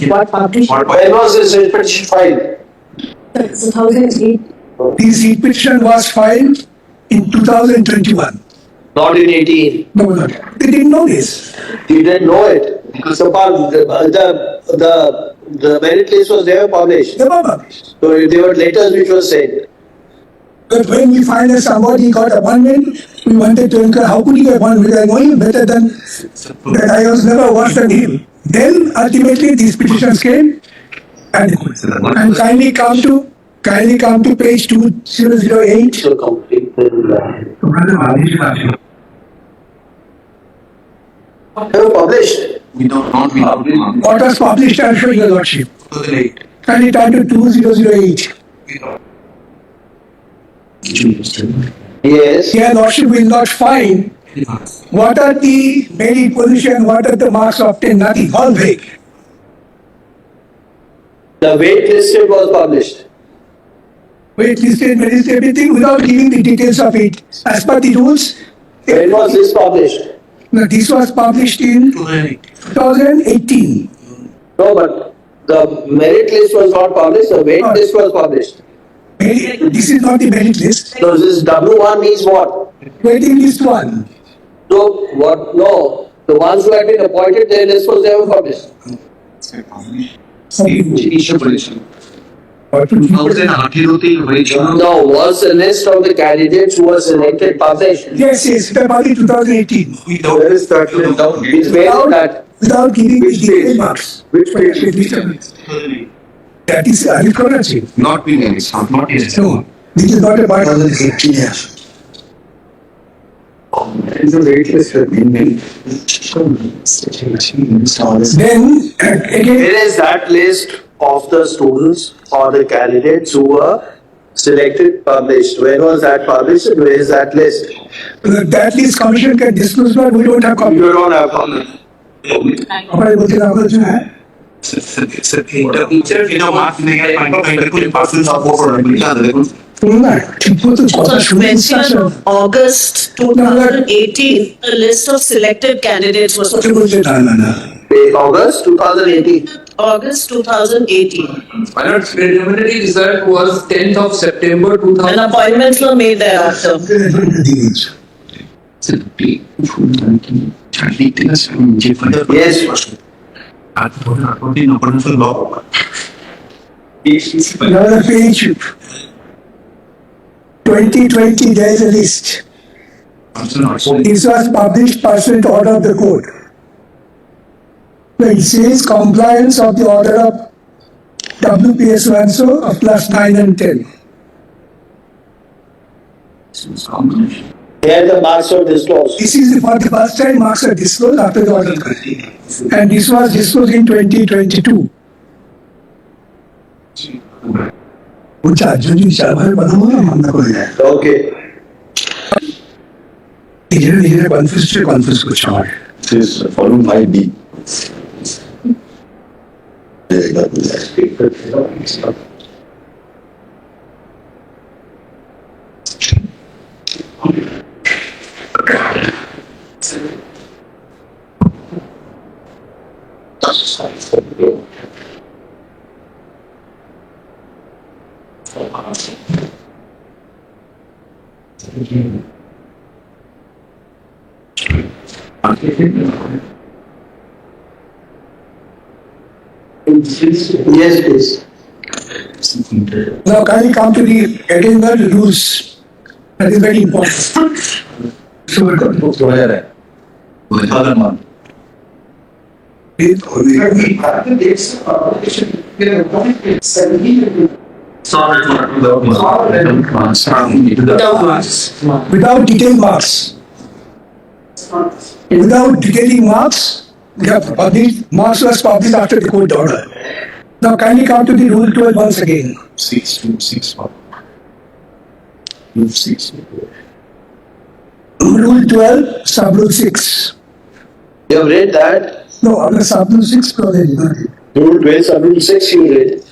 Speaker 6: What published?
Speaker 2: When was this petition filed?
Speaker 6: 2008.
Speaker 1: This petition was filed in 2021.
Speaker 2: Not in 18.
Speaker 1: No, they didn't know this.
Speaker 2: You didn't know it. So the merit list was never published.
Speaker 1: They were published.
Speaker 2: So there were letters which were sent.
Speaker 1: But when we find that somebody got appointment, we wanted to inquire how could he get appointment? I know him better than that. I was never worse than him. Then ultimately these petitions came, and kindly come to page 2008.
Speaker 2: So complete the they were published.
Speaker 3: We don't not be published.
Speaker 1: What was published, I'll show your lordship.
Speaker 3: 2008.
Speaker 1: Kindly turn to 2008.
Speaker 2: Yes.
Speaker 1: Your lordship will not find what are the merit position, what are the marks obtained, nothing, all vague.
Speaker 2: The weight listed was published.
Speaker 1: Wait, listed, merit, everything without giving the details of it. As per the rules,
Speaker 2: When was this published?
Speaker 1: now, this was published in 2018.
Speaker 2: No, but the merit list was not published. The weight list was published.
Speaker 1: This is not the merit list.
Speaker 2: So this W1 means what?
Speaker 1: Waiting list 1.
Speaker 2: So what? No. The ones who had been appointed, their list was never published.
Speaker 3: Issue position.
Speaker 1: What to do?
Speaker 2: No, was the list of the candidates who were selected published?
Speaker 1: Yes, February 2018.
Speaker 4: Where is that list?
Speaker 2: It's where that.
Speaker 1: Without giving the
Speaker 4: Which
Speaker 1: detailed
Speaker 4: page?
Speaker 1: marks.
Speaker 4: Which page?
Speaker 1: That is corruption.
Speaker 3: Not being any sound, not yes.
Speaker 1: No, this is not a part of the
Speaker 4: Is the wait list?
Speaker 1: Then, again,
Speaker 2: It is that list of the students or the candidates who were selected, published. When was that published? And where is that list?
Speaker 1: that list commission can disclose, but we don't have copy.
Speaker 2: You don't have copy.
Speaker 1: हमारे बोलते हैं आपका जो है सुनना है ठीक हो तो
Speaker 7: On
Speaker 1: सुनना
Speaker 7: 20th of August 2018, the list of selected candidates was
Speaker 1: तो मुझे डालना ना
Speaker 2: August 2018.
Speaker 7: August 2018.
Speaker 8: Final preliminary result was 10th of September 2000.
Speaker 7: And appointments were made thereafter.
Speaker 2: Yes.
Speaker 1: Another page 2020 there is a list. This was published pursuant to order of the court. It says compliance of the order of WPS 1 so of plus 9 and 10.
Speaker 2: Here the marks are disclosed.
Speaker 1: This is for the first time marks are disclosed after the order. And this was disclosed in 2022. कुछ अर्जुन जी चावल बनाओ ना मानना पड़ेगा
Speaker 2: Okay.
Speaker 1: धीरे confuse कुछ और
Speaker 9: This is followed by B.
Speaker 2: Yes, please.
Speaker 1: Now kindly come to the addendum rules. That is very important. So we're going to
Speaker 9: Other month.
Speaker 1: Without detailed marks. Without detailing marks, we have published, marks was published after the court order. Now kindly come to the rule 12 once again.
Speaker 9: 6.
Speaker 1: Rule 12, sub rule 6.
Speaker 2: You have read that?
Speaker 1: No, under sub rule 6, already.
Speaker 2: Rule 12, sub rule 6 you read.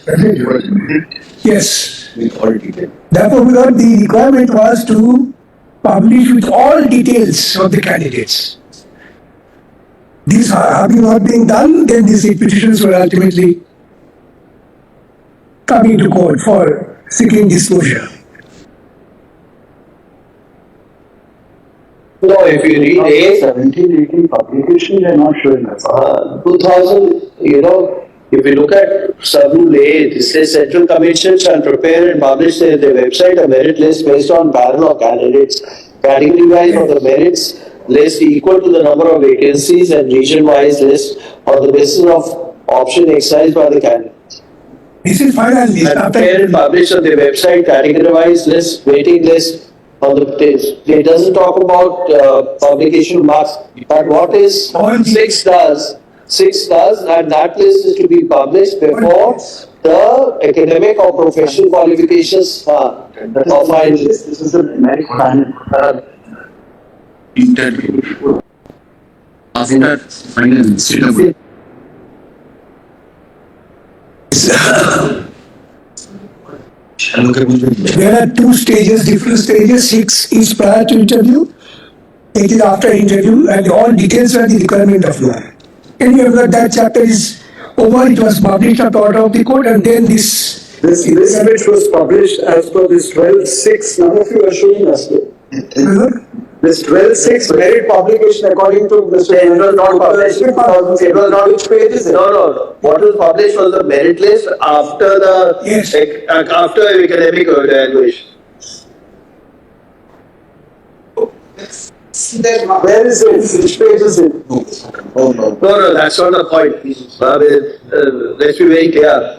Speaker 1: Yes.
Speaker 9: With all detail.
Speaker 1: Therefore, because the requirement was to publish with all details of the candidates. These having not been done, then these petitions were ultimately coming to court for seeking disclosure.
Speaker 2: No, if you read
Speaker 4: 17, 18 publication, they are not showing us.
Speaker 2: 2000, if you look at sub-rule A, it says Central Commission shall prepare and publish their website a merit list based on panel of candidates, category-wise on the merits list equal to the number of vacancies and region-wise list on the basis of option exercised by the candidate.
Speaker 1: This is final list.
Speaker 2: And prepare and publish on the website category-wise list, waiting list on the page. It doesn't talk about publication marks, but what is 6 does, and that list is to be published before the academic or professional qualifications are final.
Speaker 4: This is a merit panel.
Speaker 3: Interview. After final syllabus.
Speaker 1: There are two stages, different stages. 6 is prior to interview, 8 is after interview, and all details are the requirement of law. And you know that chapter is over, it was published at the order of the court, and then this.
Speaker 4: This which was published as per this 12.6, none of you are showing us. This 12.6 merit publication according to Mr.
Speaker 2: It was not published. It was not.
Speaker 4: Which page is it?
Speaker 2: No. What was published was the merit list after the
Speaker 1: Yes.
Speaker 2: after academic evaluation.
Speaker 4: Where is it? Which page is it?
Speaker 2: No, that's not the point. Let's be very clear.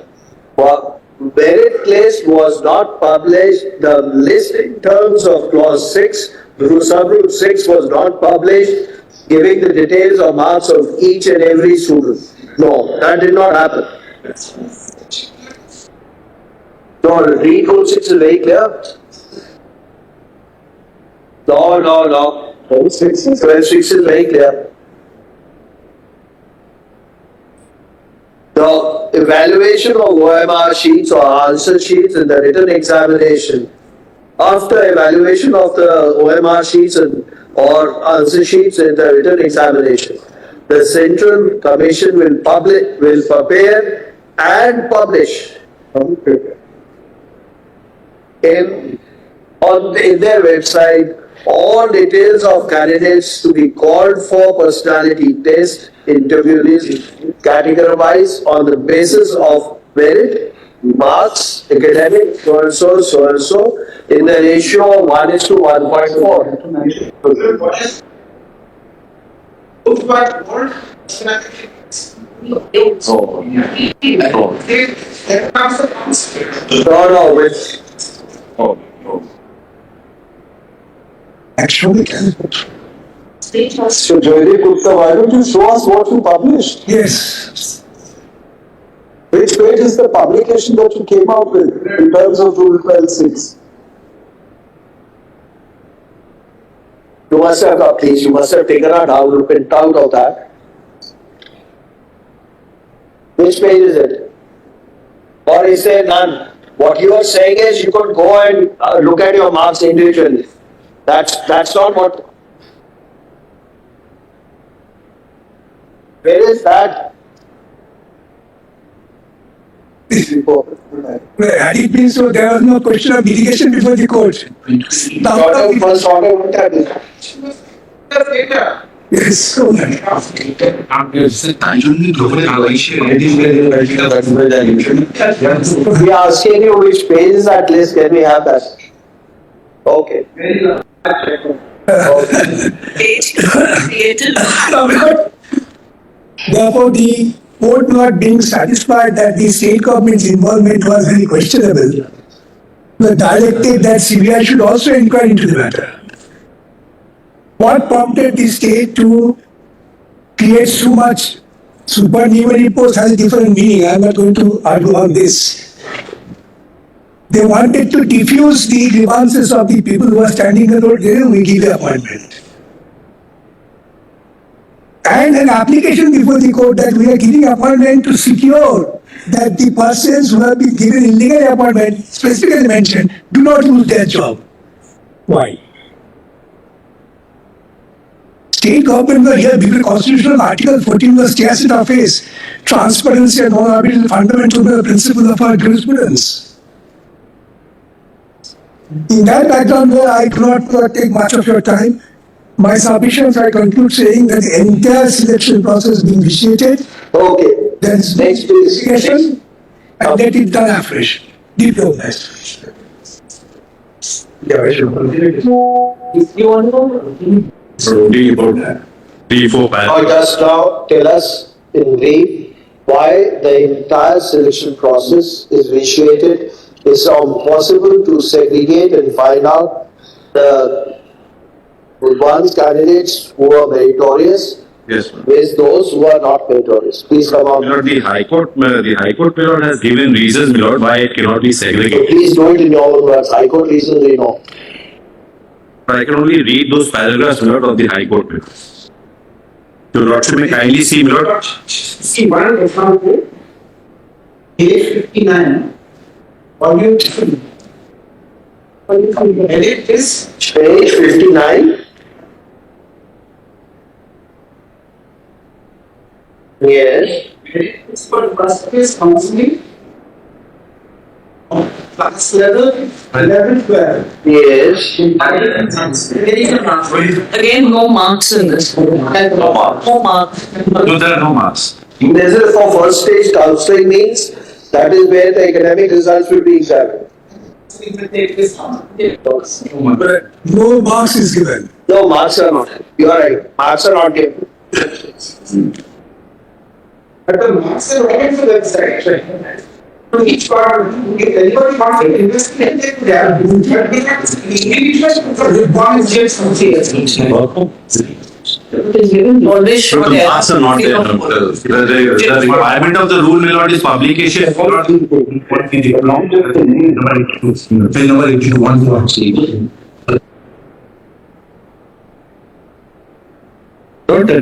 Speaker 2: Merit list was not published. The list in terms of clause 6, sub-rule 6 was not published, giving the details or marks of each and every student. No, that did not happen. No, read rule 6 is very clear. No. 12.6 is very clear. The evaluation of OMR sheets or answer sheets in the written examination. After evaluation of the OMR sheets or answer sheets in the written examination, the Central Commission will prepare and publish in their website all details of candidates to be called for personality test interviews categorized on the basis of merit, marks, academic, so and so, in the ratio of 1:1.4. No, which
Speaker 1: Actually,
Speaker 4: So Joydeep Gupta, why don't you show us what you published?
Speaker 1: yes.
Speaker 4: Which page is the publication that you came out with in terms of Rule 12.6?
Speaker 2: you must have, please, you must have taken a print out of that. Which page is it? Or is there none? What you are saying is you could go and look at your marks individually. That's not what. Where is that?
Speaker 1: Had it been so, there was no question of delegation before the court.
Speaker 2: First order looked at it.
Speaker 1: Yes, so many.
Speaker 2: We are asking you which page is that list. Can we have that? Okay.
Speaker 7: Page created.
Speaker 1: Therefore, the court not being satisfied that the state government's involvement was very questionable, directed that CBI should also inquire into the matter. What prompted the state to create so much supernumerary post has a different meaning. I'm not going to argue on this. They wanted to diffuse the grievances of the people who are standing in the road. We give the appointment. And an application before the court that we are giving appointment to secure that the persons who have been given illegal appointment, specifically mentioned, do not lose their job. Why? State government were here because Constitutional Article 14 was tacit of its transparency and non-arbitration fundamental principle of our jurisprudence. In that background, where I do not take much of your time, my submissions I conclude saying that the entire selection process being initiated,
Speaker 2: Okay.
Speaker 1: there is no
Speaker 2: Next, please.
Speaker 1: investigation, and let it done afresh. Diplomatized.
Speaker 9: Read about that. 3-4
Speaker 2: Now
Speaker 9: paragraphs.
Speaker 2: just now tell us in brief why the entire selection process is initiated. It's impossible to segregate and find out the ones candidates who are meritorious
Speaker 9: Yes.
Speaker 2: with those who are not meritorious. Please come
Speaker 9: My
Speaker 2: on.
Speaker 9: lord, the High Court, my lord, has given reasons, my lord, why it cannot be segregated.
Speaker 2: Please do it in your own words. High Court reasons we know.
Speaker 9: But I can only read those paragraphs, my lord, of the High Court. Your lordship may kindly see, my lord.
Speaker 5: See, one example, page 59, volume 2. Edit is
Speaker 2: Page 59. Yes.
Speaker 5: it's for first counseling. Class level 11, 12.
Speaker 2: Yes.
Speaker 6: Again, no marks in this. No marks.
Speaker 9: No, there are no marks.
Speaker 2: This is for first stage counseling means that is where the academic results will be examined.
Speaker 1: No marks is given.
Speaker 2: No, marks are not. You are right. Marks are not given.
Speaker 5: But the marks are all into that side. So each part, if anybody wants to investigate, they are doing it. But they have to be one is just something.
Speaker 6: Always show
Speaker 9: The
Speaker 6: there.
Speaker 9: marks are not there. The requirement of the rule, my lord, is publication.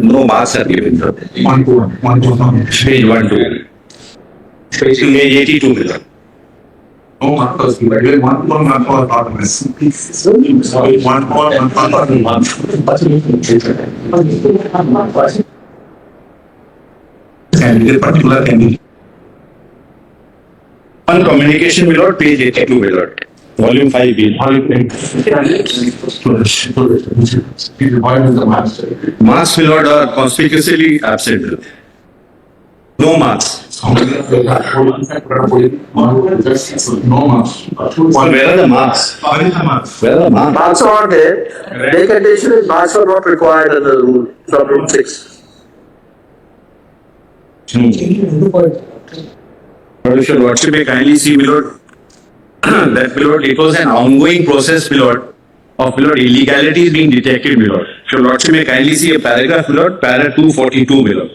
Speaker 9: No marks are given. Page 1-2. Page 82, my lord.
Speaker 10: No markers, but we want one marker or autonomous. Candidate, particular candidate.
Speaker 9: On communication, my lord, page 82, my lord. Volume 5B.
Speaker 10: What is the master?
Speaker 9: Marks, my lord, are conspicuously absent. No marks.
Speaker 10: No marks.
Speaker 9: Where are the marks?
Speaker 10: Where is the marks?
Speaker 9: Where are the marks?
Speaker 2: Marks are not there. The condition is marks are not required under the rule. From Rule 6.
Speaker 9: But your lordship may kindly see, my lord, that, my lord, it was an ongoing process, my lord, of, my lord, illegalities being detected, my lord. Your lordship may kindly see a paragraph, my lord, para 242, my lord,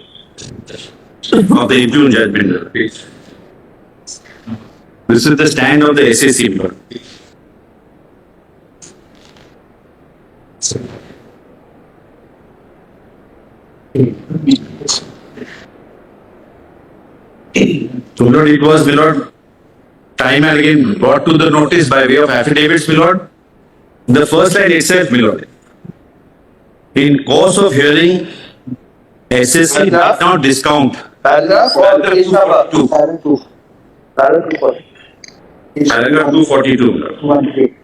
Speaker 9: of the impugned judgment, my lord. This is the stand of the SAC, my lord. So, my lord, it was, my lord, time and again brought to the notice by way of affidavits, my lord. The first line itself, my lord. In course of hearing, SSC did not discount.
Speaker 2: Paragraph or page number?
Speaker 9: 2.
Speaker 2: Paragraph 2. Paragraph 2.
Speaker 9: Paragraph 242, my lord.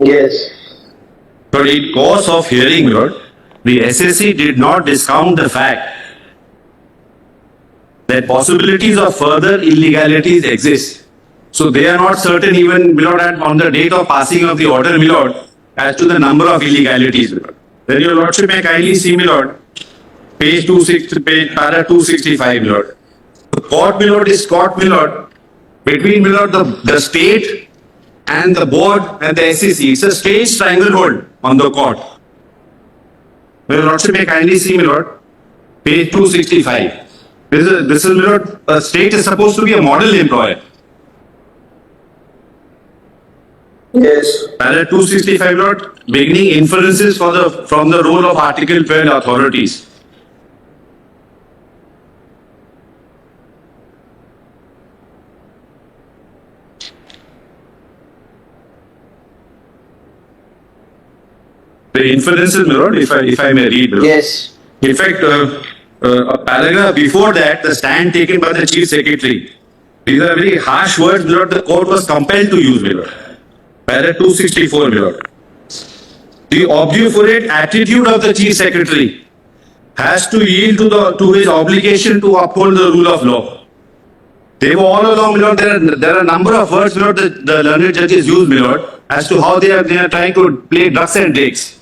Speaker 2: Yes.
Speaker 9: But in course of hearing, my lord, the SSC did not discount the fact that possibilities of further illegalities exist. So they are not certain even, my lord, on the date of passing of the order, my lord, as to the number of illegalities, my lord. Then your lordship may kindly see, my lord, page 26, page para 265, Lord. The court, Lord, is court, Lord, between, Lord, the state and the board and the SEC. It's a straight stranglehold on the court. Your Lordship may kindly see, my Lord, page 265. This is, my Lord, a state is supposed to be a model employer.
Speaker 2: Yes.
Speaker 9: Para 265, Lord, beginning inferences from the role of Article 12 authorities. The inferences, my Lord, if I may read, my Lord.
Speaker 2: Yes.
Speaker 9: In fact, a paragraph before that, the stand taken by the Chief Secretary. These are very harsh words, my Lord, the court was compelled to use, my Lord. Para 264, my Lord. The obdurate attitude of the Chief Secretary has to yield to his obligation to uphold the rule of law. They were all along, my Lord, there are a number of words, my Lord, the learned judges use, my Lord, as to how they are trying to play ducks and drakes.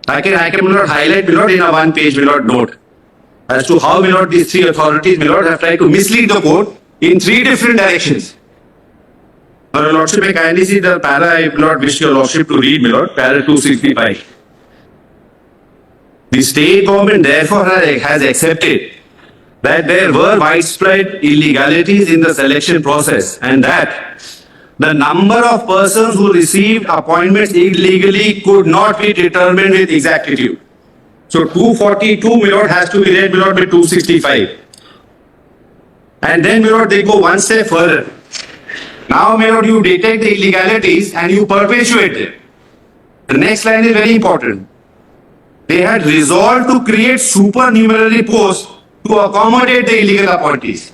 Speaker 9: I can, my Lord, highlight, my Lord, in a one-page, my Lord, note as to how, my Lord, these three authorities, my Lord, have tried to mislead the court in three different directions. Now, your Lordship may kindly see the para I, my Lord, wish your Lordship to read, my Lord, para 265. The state government, therefore, has accepted that there were widespread illegalities in the selection process and that the number of persons who received appointments illegally could not be determined with exactitude. So 242, my Lord, has to be read, my Lord, by 265. And then, my Lord, they go one step further. Now, my Lord, you detect the illegalities and you perpetuate them. The next line is very important. They had resolved to create supernumerary posts to accommodate the illegal appointees.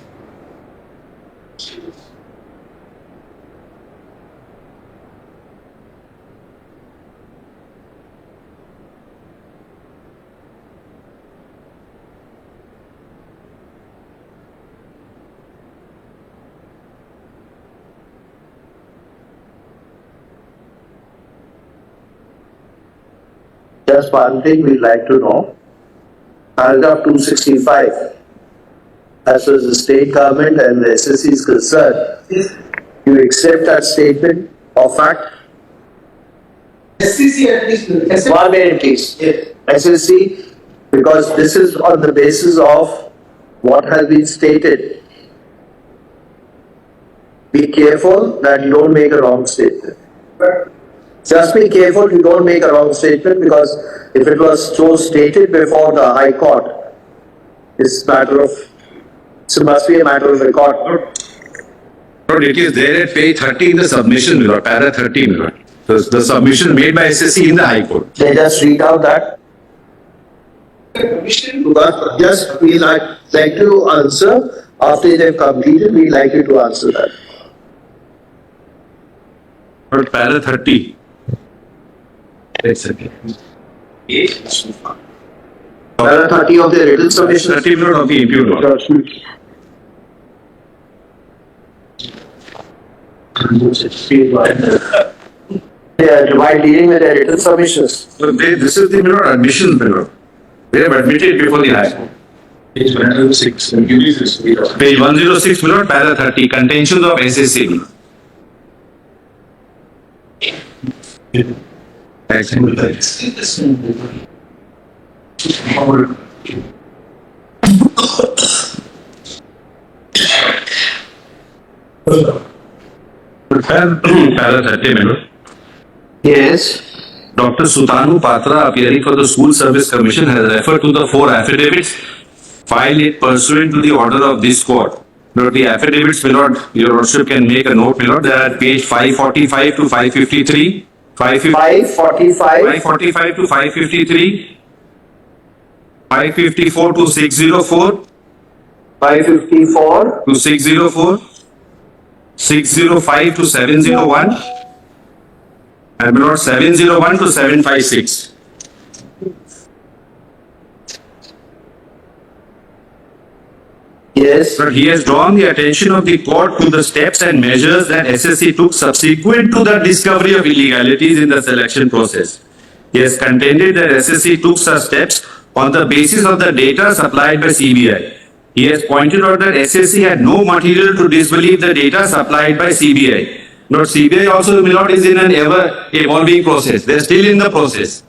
Speaker 2: Just one thing we'd like to know. Paragraph 265. As far as the state government and the SSC is concerned, you accept that statement of fact?
Speaker 5: SCC at least.
Speaker 2: One minute, please. SSC, because this is on the basis of what has been stated. Be careful that you don't make a wrong statement. Just be careful you don't make a wrong statement, because if it was so stated before the High Court, it's it must be a matter of record.
Speaker 9: Lord, it is there at page 30 in the submission, Lord, para 13, Lord. The submission made by SSC in the High Court.
Speaker 2: They just read out that. But just we like to answer after they've completed. We like you to answer that.
Speaker 9: Lord, para 30.
Speaker 2: Para 30 of the written submission.
Speaker 9: 30, Lord, of the impute, Lord.
Speaker 2: They are while dealing with their written submissions.
Speaker 9: So this is the, Lord, admission, Lord. They have admitted before the High Court.
Speaker 3: Page 106.
Speaker 9: Page 106, Lord, para 30, contentions of SSC. Para 30, Lord.
Speaker 2: Yes.
Speaker 9: Dr. Sutanu Patra, appearing for the School Service Commission, has referred to the 4 affidavits filed pursuant to the order of this court. Lord, the affidavits, my Lord, your Lordship can make a note, my Lord. They are at page 545 to 553, 545 to 553, 554 to 604,
Speaker 2: 554
Speaker 9: to 604, 605 to 701, and my Lord, 701 to 756.
Speaker 2: Yes.
Speaker 9: But he has drawn the attention of the court to the steps and measures that SSC took subsequent to the discovery of illegalities in the selection process. He has contended that SSC took such steps on the basis of the data supplied by CBI. He has pointed out that SSC had no material to disbelieve the data supplied by CBI. But CBI also, my lord, is in an ever evolving process. They are still in the process.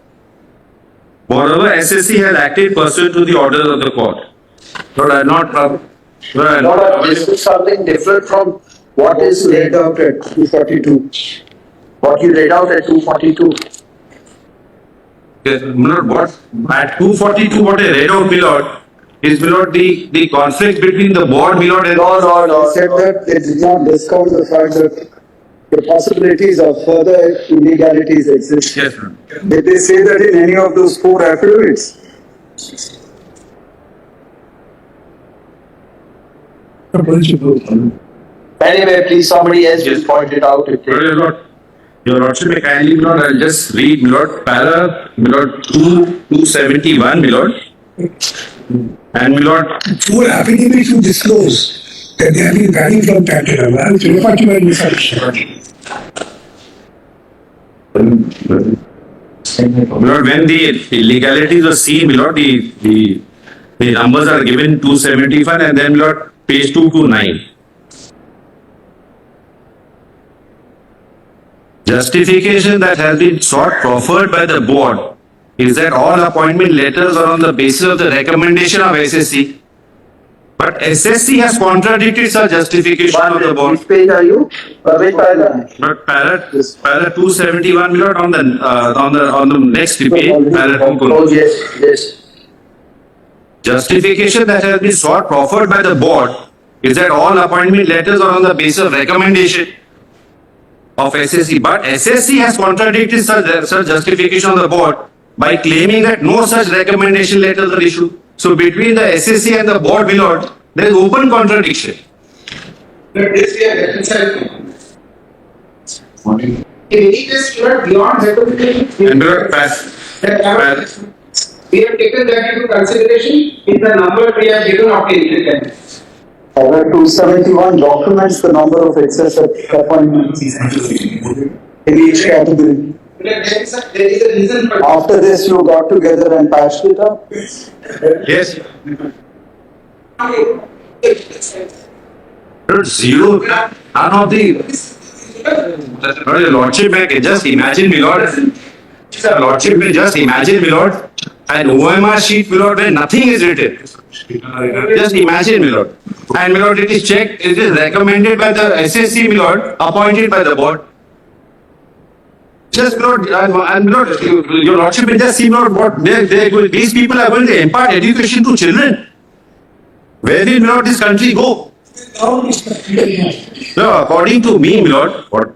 Speaker 9: Moreover, SSC has acted pursuant to the orders of the court. But I not.
Speaker 2: No, but this is something different from what is laid out at 242. What you laid out at 242.
Speaker 9: Yes, my lord, what at 242, what I read out, my lord, is, my lord, the conflict between the board, my lord, and
Speaker 4: They said that they did not discount the fact that the possibilities of further illegalities exist.
Speaker 9: yes, ma'am.
Speaker 4: Did they say that in any of those 4 affidavits?
Speaker 2: Anyway, please somebody else will point it out.
Speaker 9: Your lordship, may kindly, my lord, I'll just read, my lord, para, my lord, 271, my lord, and my lord,
Speaker 1: 4 affidavits to disclose that they have been banning from Canada. Which refer to my research.
Speaker 9: my lord, when the illegalities were seen, my lord, the numbers are given 275 and then, my lord, page 229. Justification that has been sought proffered by the board is that all appointment letters are on the basis of the recommendation of SSC. But SSC has contradicted such justification of the board.
Speaker 2: Which page are you? Which paragraph?
Speaker 9: But para 271, my lord, on the next page, para 2.
Speaker 2: Oh, yes.
Speaker 9: Justification that has been sought proffered by the board is that all appointment letters are on the basis of recommendation of SSC. But SSC has contradicted such justification of the board by claiming that no such recommendation letters are issued. So between the SSC and the board, my lord, there is open contradiction.
Speaker 5: But this we are reconciled. In any case, you are beyond recommendation.
Speaker 9: And my lord,
Speaker 5: We have taken that into consideration in the number we have given of the
Speaker 4: Order 271 documents the number of excessive appointments in each category.
Speaker 5: There is a reason for
Speaker 4: After this, you got together and patched it up.
Speaker 9: yes. Zero. None of the. Your lordship, may just imagine, my lord. Your lordship, may just imagine, my lord, an OMR sheet, my lord, where nothing is written. Just imagine, my lord. And my lord, it is checked, it is recommended by the SSC, my lord, appointed by the board. Just, my lord, and my lord, your lordship, may just see, my lord, what these people are going to impart education to children. Where will, my lord, this country go? No, according to me, my lord, what?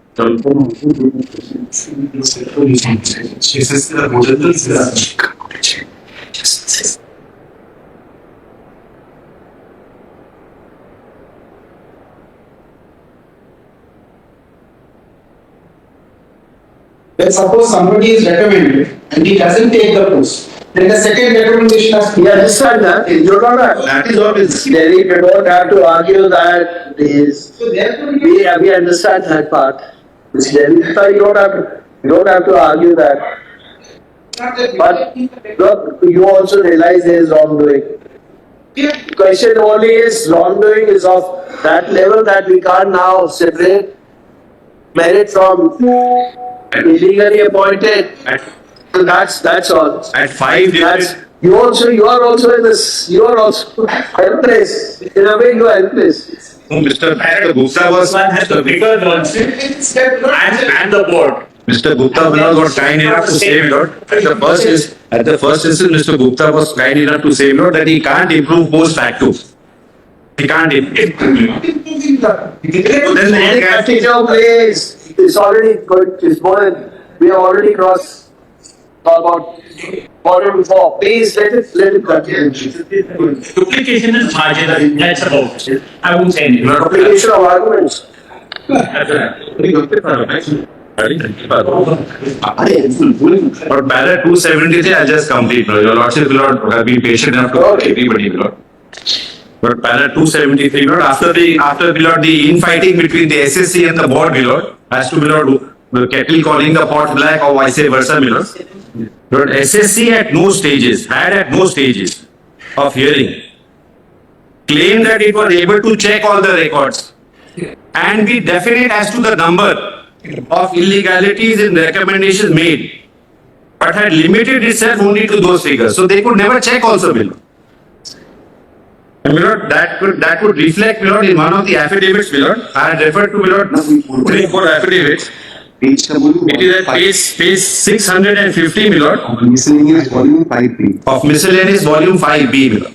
Speaker 5: Let's suppose somebody is recommended and he doesn't take the post. Then the second recommendation has to
Speaker 2: We understand that. You're not
Speaker 9: That is what is.
Speaker 2: Delhi, you don't have to argue that is.
Speaker 5: So therefore,
Speaker 2: We understand that part. It's Delhi, so you don't have to argue that. But look, you also realize there is wrongdoing. Question only is wrongdoing is of that level that we can't now separate merit from illegally appointed. That's all.
Speaker 9: At 5
Speaker 2: That's, you are also in this. You are also helpless. In a way, you are helpless.
Speaker 9: Mr. Gupta was
Speaker 11: the bigger lordship and the board.
Speaker 9: Mr. Gupta was kind enough to say, Lord, at the first instance, Mr. Gupta was kind enough to say, Lord, that he can't improve post facto. He can't improve.
Speaker 2: Then your place. It's already good. It's more than we have already crossed about quarter before. Please let it continue.
Speaker 11: Duplication is marginal. That's about it. I won't say anything.
Speaker 2: Duplication of arguments.
Speaker 9: But para 273, I'll just complete. Your Lordship will not have been patient enough to everybody, Lord. But para 273, Lord, after the infighting between the SSC and the board, Lord, as to Lord, the kettle calling the pot black or vice versa, Lord. But SSC at no stages, had at no stages of hearing, claimed that it was able to check all the records and be definite as to the number of illegalities in recommendations made, but had limited itself only to those figures. So they could never check also, Milord. And Milord, that would reflect, Milord, in one of the affidavits, Milord. I had referred to, Milord, 3-4 affidavits. It is at page 650, Milord.
Speaker 10: Miscellaneous volume 5B.
Speaker 9: Of miscellaneous volume 5B, Milord.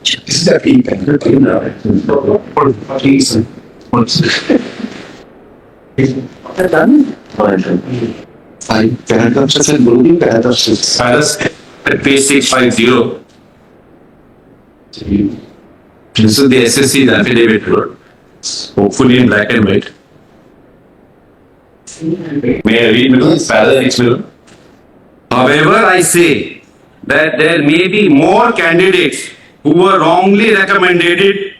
Speaker 3: This is the P pen. Five paragraphs are volume paragraphs.
Speaker 9: At page 650. This is the SSC's affidavit, Milord. Hopefully in black and white. May I read, Milord? Paragraph, Milord. However, I say that there may be more candidates who were wrongly recommended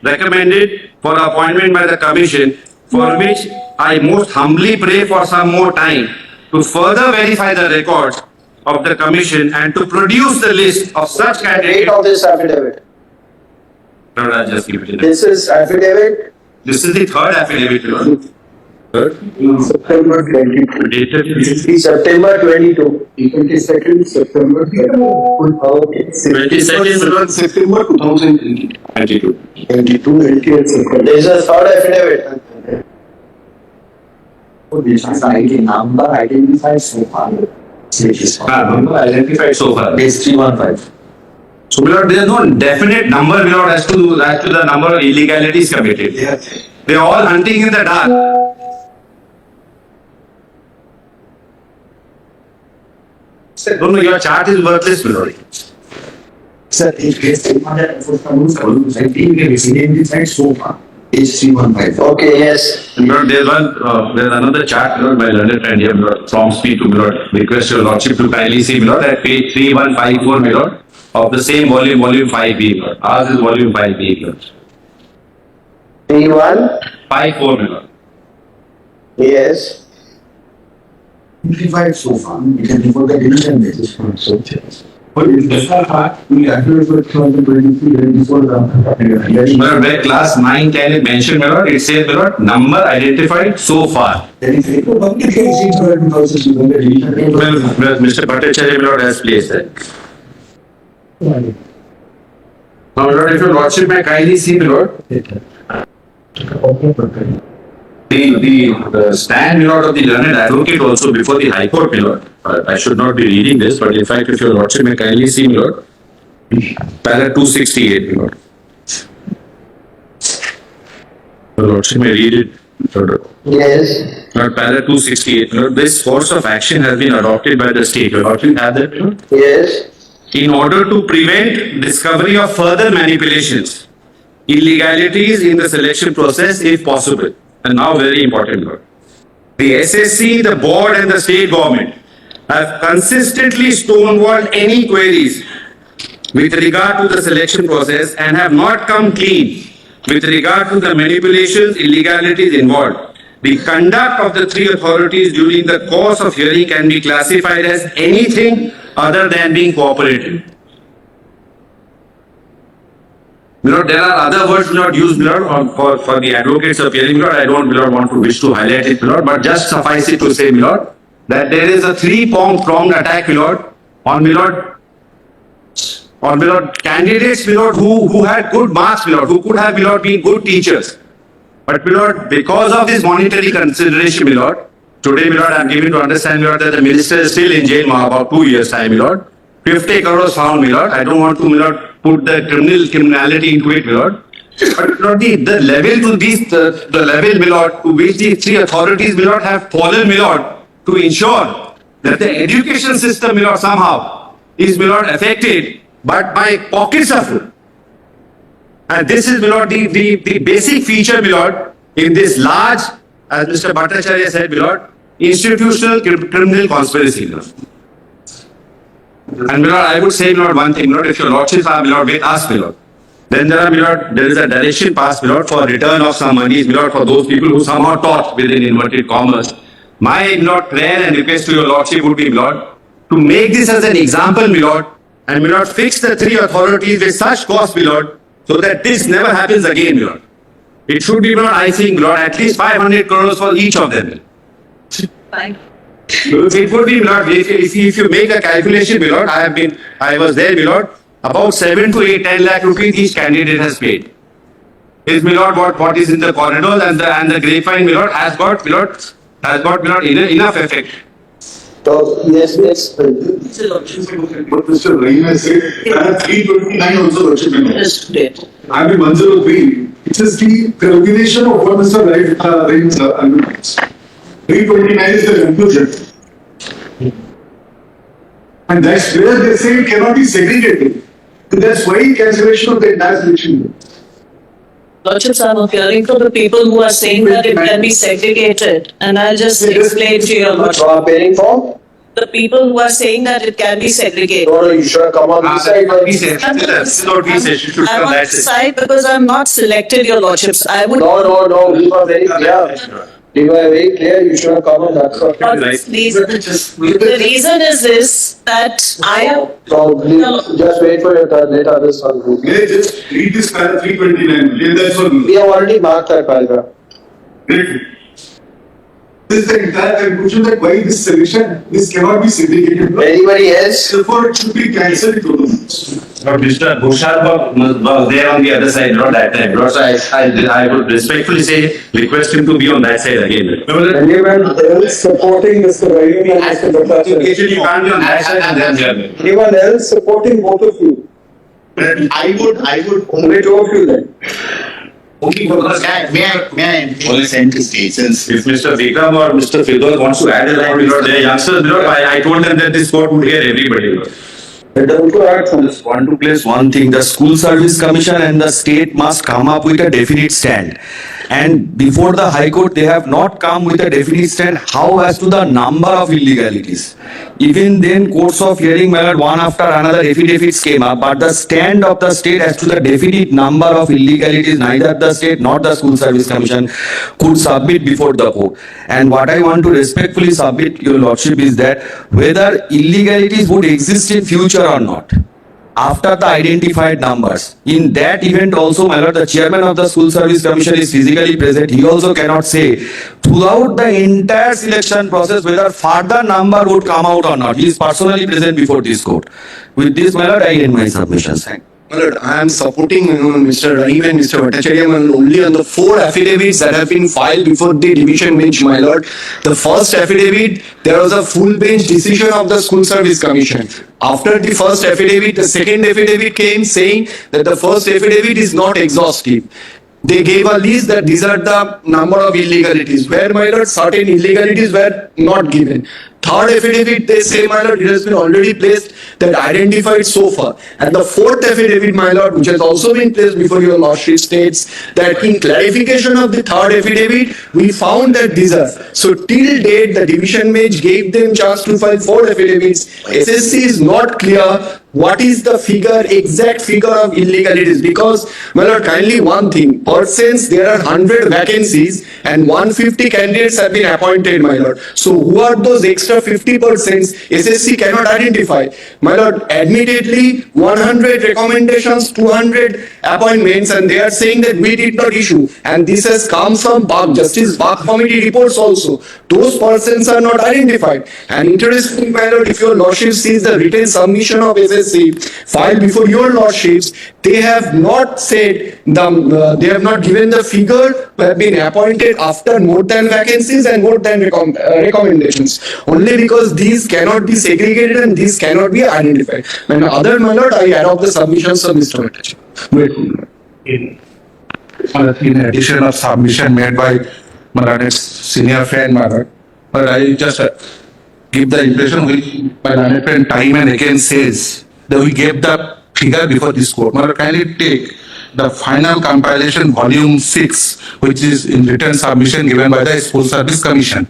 Speaker 9: for appointment by the Commission, for which I most humbly pray for some more time to further verify the records of the Commission and to produce the list of such
Speaker 2: Date
Speaker 9: candidates.
Speaker 2: of this affidavit.
Speaker 9: Lord, I'll just give it to you.
Speaker 2: This is affidavit.
Speaker 9: This is the third affidavit, Lord. Third?
Speaker 4: September 22.
Speaker 9: Dated
Speaker 2: September 22.
Speaker 4: 22nd September. Okay.
Speaker 9: 22nd, Lord.
Speaker 10: September 2022.
Speaker 4: 20th September.
Speaker 2: There is a third affidavit.
Speaker 3: This is ID number identified so far.
Speaker 9: Number identified so far.
Speaker 3: Page 315.
Speaker 9: So, Lord, there is no definite number, Lord, as to the number of illegalities committed. They are all hunting in the dark. No, your chart is worthless, Lord.
Speaker 3: Sir, it is 315 identified so far. Page 315.
Speaker 2: Okay, yes.
Speaker 9: Lord, there's another chart, Lord, by learned friend here, Lord, prompts me to, Lord, request your Lordship to kindly see, Lord, at page 3154, Lord, of the same volume, volume 5B, Lord. Ours is volume 5B, Lord.
Speaker 2: 3154.
Speaker 9: Lord.
Speaker 2: Yes.
Speaker 3: Simplified so far. You can report the division basis.
Speaker 10: But in the part, we actually put 2023,
Speaker 9: Lord, where class 9, 10 is mentioned, Lord, it says, Lord, number identified so far.
Speaker 3: Then if you
Speaker 9: Well, Mr. Bhattacharya, Lord, has placed that. Now, Lord, if your Lordship may kindly see, Lord, the stand, Lord, of the learned advocate also before the High Court, Lord. I should not be reading this, but in fact, if your Lordship may kindly see, Lord, paragraph 268, Lord. Your Lordship may read it, Lord.
Speaker 2: Yes.
Speaker 9: Lord, paragraph 268, Lord, this course of action has been adopted by the state. Your Lordship have that, Lord?
Speaker 2: Yes.
Speaker 9: In order to prevent discovery of further manipulations, illegalities in the selection process if possible. And now very important, Lord. The SSC, the board and the state government have consistently stonewalled any queries with regard to the selection process and have not come clean with regard to the manipulations, illegalities involved. The conduct of the three authorities during the course of hearing can be classified as anything other than being cooperative. Lord, there are other words, Lord, used, Lord, for the advocates of hearing, Lord. I don't, Lord, want to wish to highlight it, Lord, but just suffice it to say, Lord, that there is a three-pronged attack, Lord, on candidates, Lord, who had good marks, Lord, who could have, Lord, been good teachers. But, Lord, because of this monetary consideration, Lord, today, Lord, I am given to understand, Lord, that the minister is still in jail for about 2 years' time, Lord. 50 crores found, Lord. I don't want to, Lord, put the criminality into it, Lord. But, Lord, the level to these, the level, Lord, to which these three authorities, Lord, have fallen, Lord, to ensure that the education system, Lord, somehow is, Lord, affected, but by pockets of food. And this is, Lord, the basic feature, Lord, in this large, as Mr. Bhattacharya said, Lord, institutional criminal conspiracy, Lord. And, Lord, I would say, Lord, one thing, Lord, if your Lordships are, Lord, with us, Lord, then there is a direction passed, Lord, for return of some monies, Lord, for those people who somehow taught within inverted commas My Lord prayer and request to your Lordship would be, Lord, to make this as an example, my Lord, and my Lord fix the three authorities with such cost, my Lord, so that this never happens again, my Lord. It should be, my Lord, I think, Lord, at least 500 crores for each of them.
Speaker 7: Fine.
Speaker 9: It would be, my Lord, if you make a calculation, my Lord, I was there, my Lord, about 7 to 8, 10 lakh rupees each candidate has paid. Is, my Lord, what is in the corridors and the grapevine, my Lord, has got, my Lord, enough effect.
Speaker 2: So, yes.
Speaker 10: But Mr. Rahim has said, that 329 also worship in
Speaker 7: Just date.
Speaker 10: I mean, Manzur agree. It is the culmination of what Mr. Rahim's arguments. 329 is the conclusion. And that's where they say it cannot be segregated. So that's why cancellation of the entire selection.
Speaker 7: Lordships, I'm appealing to the people who are saying that it can be segregated, and I'll just explain to your
Speaker 2: You
Speaker 7: Lordship.
Speaker 2: are paying for?
Speaker 7: The people who are saying that it can be segregated.
Speaker 2: No, you should have come on this side.
Speaker 9: This is what we say, you should
Speaker 7: I'm
Speaker 9: come
Speaker 7: on
Speaker 9: that
Speaker 7: this
Speaker 9: side.
Speaker 7: side because I'm not selected, your Lordships. I would.
Speaker 2: No, we were very clear. We were very clear, you should have come on that side.
Speaker 7: The reason is this, that I am.
Speaker 2: So, please, just wait for your turn, let others on.
Speaker 10: May I just read this paragraph 329? Yeah, that's all.
Speaker 2: We have already marked that paragraph.
Speaker 10: Great. This is the entire conclusion that why this selection, this cannot be segregated.
Speaker 2: Anybody else?
Speaker 10: Therefore, it should be cancelled.
Speaker 9: But Mr. Bhushal was there on the other side, not that time. Lord, so I would respectfully say, request him to be on that side again.
Speaker 4: Anyone else supporting Mr. Rahim and Mr. Bhattacharya?
Speaker 9: You can't be on that side and then the other.
Speaker 4: Anyone else supporting both of you?
Speaker 10: I would.
Speaker 4: Only two of you then.
Speaker 3: Okay, because may I send to stations?
Speaker 9: If Mr. Vikram or Mr. Firdous wants to add a line, Lord, they are youngsters, Lord, I told them that this court would hear everybody, Lord.
Speaker 12: Just want to place one thing, the School Service Commission and the state must come up with a definite stand. And before the High Court, they have not come with a definite stand how as to the number of illegalities. Even then, courts of hearing, one after another affidavits came up, but the stand of the state as to the definite number of illegalities, neither the state nor the School Service Commission could submit before the court. And what I want to respectfully submit, your Lordship, is that whether illegalities would exist in future or not, after the identified numbers. In that event also, my lord, the chairman of the School Service Commission is physically present. He also cannot say throughout the entire selection process whether further number would come out or not. He is personally present before this court. With this, my lord, I end my submissions. Thank you.
Speaker 13: My lord, I am supporting Mr. Rahim and Mr. Bhattacharya only on the 4 affidavits that have been filed before the division bench, my lord. The first affidavit, there was a full bench decision of the School Service Commission. After the first affidavit, the second affidavit came saying that the first affidavit is not exhaustive. They gave a list that these are the number of illegalities, where, my lord, certain illegalities were not given. Third affidavit, they say, my lord, it has been already placed that identified so far. And the fourth affidavit, my lord, which has also been placed before your lordship, states that in clarification of the third affidavit, we found that these are. So till date, the division bench gave them chance to file 4 affidavits. SSC is not clear what is the figure, exact figure of illegalities, because, my lord, kindly one thing, since there are 100 vacancies and 150 candidates have been appointed, my lord. So who are those extra 50%? SSC cannot identify. My lord, admittedly, 100 recommendations, 200 appointments, and they are saying that we did not issue. And this has come from Justice Bach Committee reports also. Those persons are not identified. And interesting, my lord, if your lordship sees the written submission of SSC filed before your lordships, they have not said, they have not given the figure who have been appointed after more than vacancies and more than recommendations. Only because these cannot be segregated and these cannot be identified. And other, my lord, I adopt the submissions of Mr. Bhattacharya.
Speaker 10: In addition of submission made by my senior friend, but I just give the impression which my learned friend time and again says that we gave the figure before this court. But kindly take the final compilation volume 6, which is in written submission given by the School Service Commission,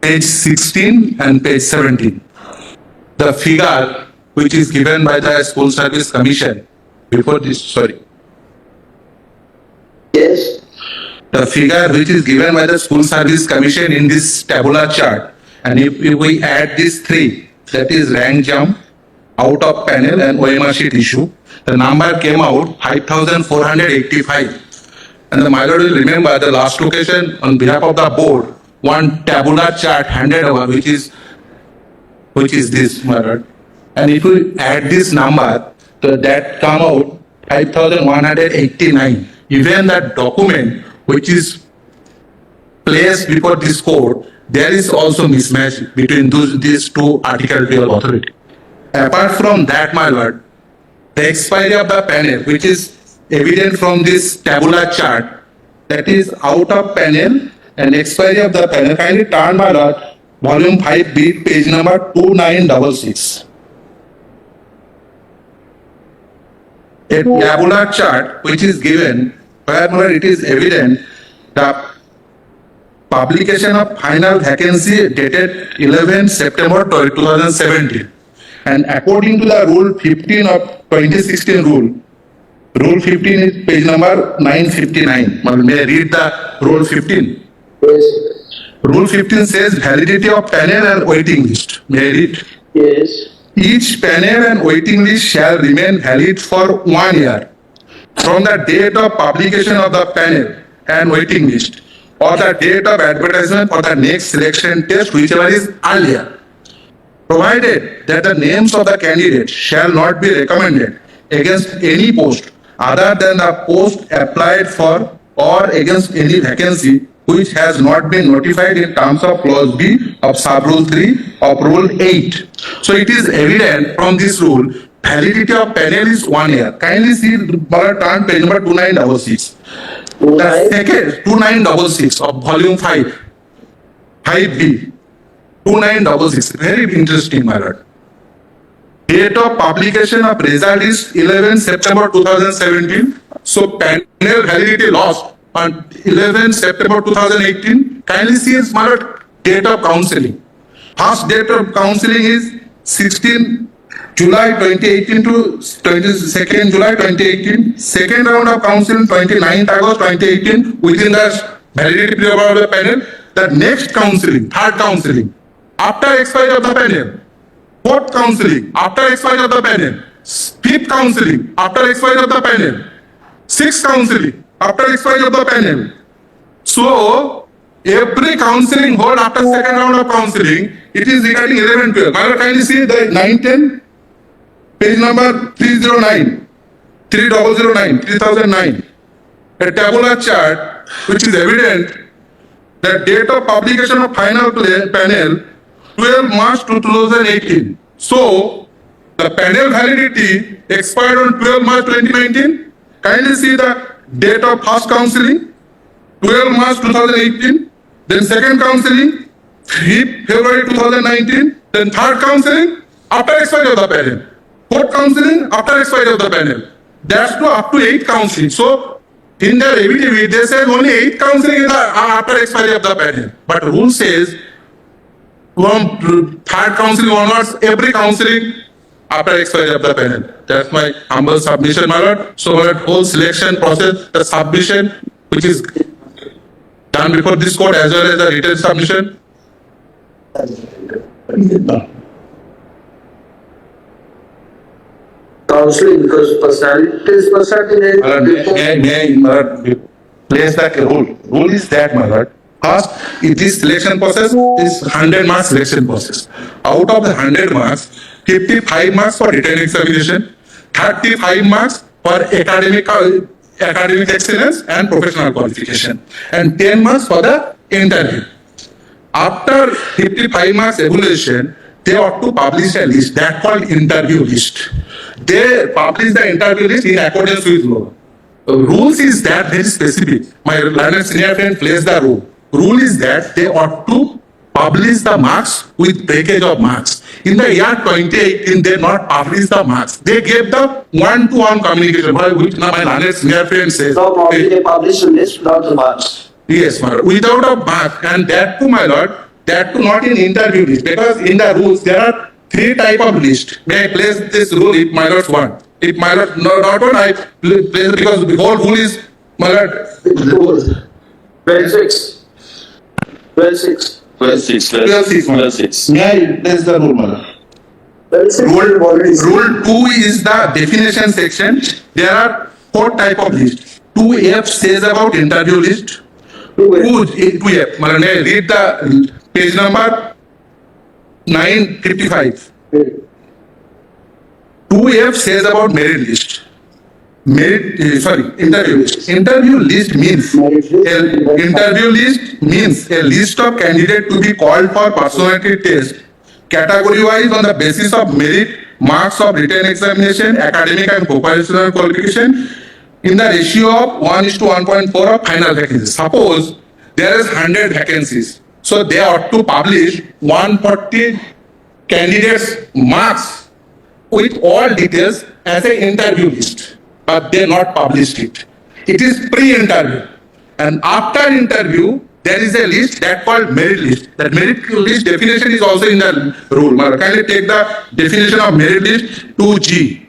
Speaker 10: page 16 and page 17. The figure which is given by the School Service Commission before this,
Speaker 2: Yes.
Speaker 10: the figure which is given by the School Service Commission in this tabular chart, and if we add these three, that is rank jump, out of panel and OMR sheet issue, the number came out 5,485. And the my lord will remember the last occasion on behalf of the board, one tabular chart handed over, which is this, my lord. And if we add this number, so that come out 5,189. Even that document which is placed before this court, there is also mismatch between these two Article 12 authority. Apart from that, my lord, the expiry of the panel, which is evident from this tabular chart, that is out of panel and expiry of the panel. Kindly turn, my lord, volume 5B, page number 2966. A tabular chart which is given where it is evident the publication of final vacancy dated 11 September 2017. And according to the Rule 15 of 2016 Rule 15 is page number 959. May I read the Rule 15?
Speaker 2: Yes.
Speaker 10: Rule 15 says validity of panel and waiting list. May I read?
Speaker 2: Yes.
Speaker 10: Each panel and waiting list shall remain valid for 1 year from the date of publication of the panel and waiting list or the date of advertisement for the next selection test, whichever is earlier, provided that the names of the candidates shall not be recommended against any post other than the post applied for or against any vacancy which has not been notified in terms of clause B of sub-rule 3 of rule 8. So it is evident from this rule, validity of panel is 1 year. Kindly see, turn page number 2966. The second, 2966 of volume 5, 5B, 2966, very interesting, my lord. Date of publication of result is 11 September 2017. So panel validity lost on 11 September 2018. Kindly see its my lord, date of counseling. First date of counseling is 16 July 2018 to 22nd July 2018. Second round of counseling 29th August 2018 within the validity period of the panel. The next counseling, third counseling, after expiry of the panel. Fourth counseling, after expiry of the panel. Fifth counseling, after expiry of the panel. Sixth counseling, after expiry of the panel. So, every counseling hold after second round of counseling, it is regarding 11-12. My lord, kindly see the 910, page number 309, 3009, a tabular chart which is evident that date of publication of final panel 12 March 2018. So, the panel validity expired on 12 March 2019. Kindly see the date of first counseling, 12 March 2018. Then second counseling, 5th February 2019. Then third counseling, after expiry of the panel. Fourth counseling, after expiry of the panel. That's to up to 8 counseling. So, in their ABTV, they say only 8 counseling is after expiry of the panel. But rule says, from third counseling onwards, every counseling after expiry of the panel. That's my humble submission, my lord. So, my lord, whole selection process, the submission, which is done before this court as well as the written submission.
Speaker 2: Counseling, because personality is personality.
Speaker 10: May I place that rule? Rule is that, my lord. First, this selection process is 100 marks selection process. Out of the 100 marks, 55 marks for written examination, 35 marks for academic excellence and professional qualification, and 10 marks for the interview. After 55 marks evaluation, they ought to publish a list that called interview list. They publish the interview list in accordance with law. Rules is that very specific. My learned senior friend plays the rule. Rule is that they ought to publish the marks with package of marks. In the year 2018, they not publish the marks. They gave the one-to-one communication, which now my learned senior friend says.
Speaker 2: So probably they publish a list without the marks.
Speaker 10: Yes, my lord. Without a mark, and that too, my lord, that too not in interview list, because in the rules there are 3 type of list. May I place this rule if my lord want? If my lord not one, I place because the whole rule is my lord.
Speaker 2: 12-6. 12-6.
Speaker 12: 12-6.
Speaker 10: 12-6.
Speaker 12: 12-6.
Speaker 10: May I replace the rule, Mala? Rule 2 is the definition section. There are 4 type of list. 2F says about interview list. 2F. Mala, may I read the page number 955. 2F says about merit list. Interview list. Interview list means a list of candidates to be called for personality test, category wise on the basis of merit, marks of written examination, academic and professional qualification, in the ratio of 1:1.4 of final vacancies. Suppose there is 100 vacancies, so they ought to publish 140 candidates marks with all details as an interview list, but they not published it. It is pre-interview, and after interview there is a list that called merit list. That merit list definition is also in the rule. Can you take the definition of merit list? 2G.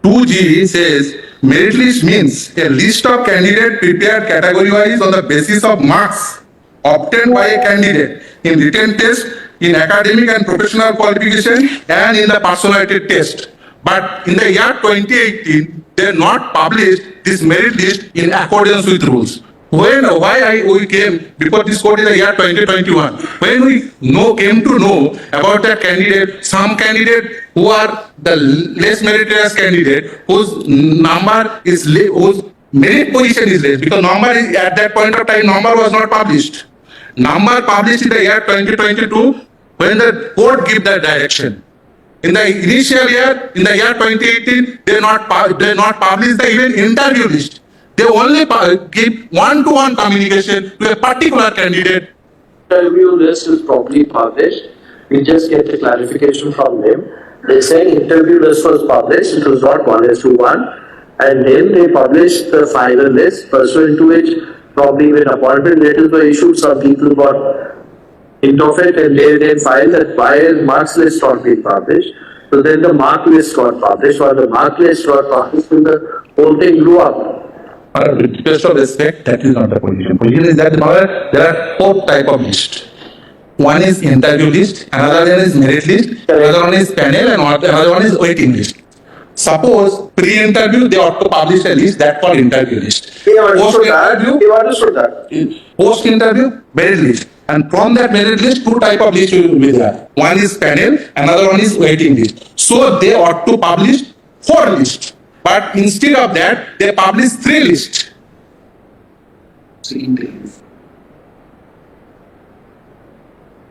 Speaker 10: 2G says merit list means a list of candidates prepared category wise on the basis of marks obtained by a candidate in written test, in academic and professional qualification, and in the personality test. But in the year 2018, they not published this merit list in accordance with rules. We came before this court in the year 2021, when we came to know about a candidate, some candidate who are the less meritorious candidate, whose number is whose merit position is less, because number is, at that point of time, number was not published. Number published in the year 2022, when the court gave the direction. In the initial year, in the year 2018, they not publish the even interview list. They only give one-to-one communication to a particular candidate.
Speaker 2: Interview list is properly published. We just get the clarification from them. They say interview list was published. It was not 1:1, and then they published the final list, pursuant to which probably when appointment letters were issued, some people got hint of it, and they then filed that why is marks list not being published. So then the mark list got published. While the mark list got published, then the whole thing blew up.
Speaker 10: With best of respect, that is not the position. Position is that there are 4 type of list. One is interview list, another one is merit list, another one is panel, and another one is waiting list. Suppose pre-interview they ought to publish a list that called interview list. Post-interview merit list, and from that merit list 2 type of list will be there. One is panel, another one is waiting list. So they ought to publish 4 lists. But instead of that, they publish 3 lists.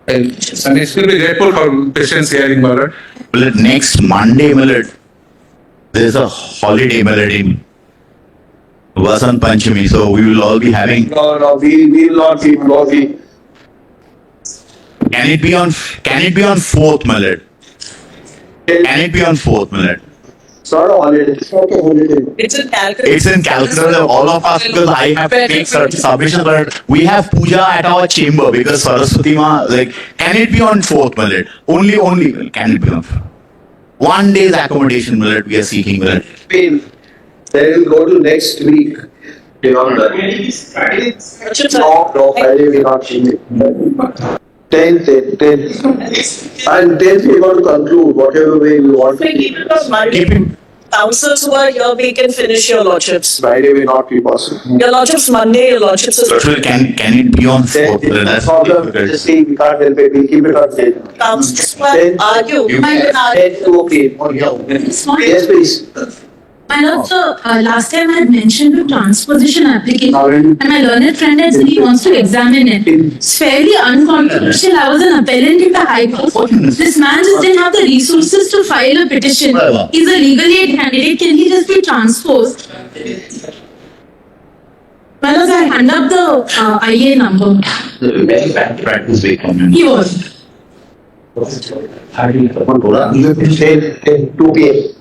Speaker 10: And it will be grateful for patience hearing, my lord.
Speaker 12: Well, next Monday, my lord, there is a holiday, my lord, in Vasant Panchami, so we will all be having.
Speaker 2: No, we will not be.
Speaker 12: Can it be on 4th, my lord? Can it be on 4th, my lord?
Speaker 2: It's not a holiday. It's not a holiday.
Speaker 7: It's in Calcutta.
Speaker 12: It's in Calcutta. All of us, because I have to make certain submissions, but we have puja at our chamber because Saraswati Ma, can it be on 4th, my lord? Only, can it be on 4th? 1 day's accommodation, my lord, we are seeking, my lord.
Speaker 2: Then we'll go to next week. Beyond that. No, Friday we not changing. 10th. And 10th we want to conclude whatever way we want.
Speaker 7: Keep him. Councillors who are here, we can finish your lordships.
Speaker 2: Friday will not be possible.
Speaker 7: Your lordships Monday, your lordships is.
Speaker 12: Can it be on 4th?
Speaker 2: That's problem. Just see, we can't help it. We keep it on 10th.
Speaker 7: Councillors who argue.
Speaker 2: 10 to okay. Yes, please.
Speaker 14: My lord, so last time I had mentioned the transposition application, and my learned friend had said he wants to examine it. It's fairly uncontroversial. I was an appellant in the High Court. This man just didn't have the resources to file a petition. He's a legal aid candidate. Can he just be transposed? My lord, I hand up the IA number.
Speaker 12: Very bad practice, big comment.
Speaker 14: He was.
Speaker 2: 10 2 p.m.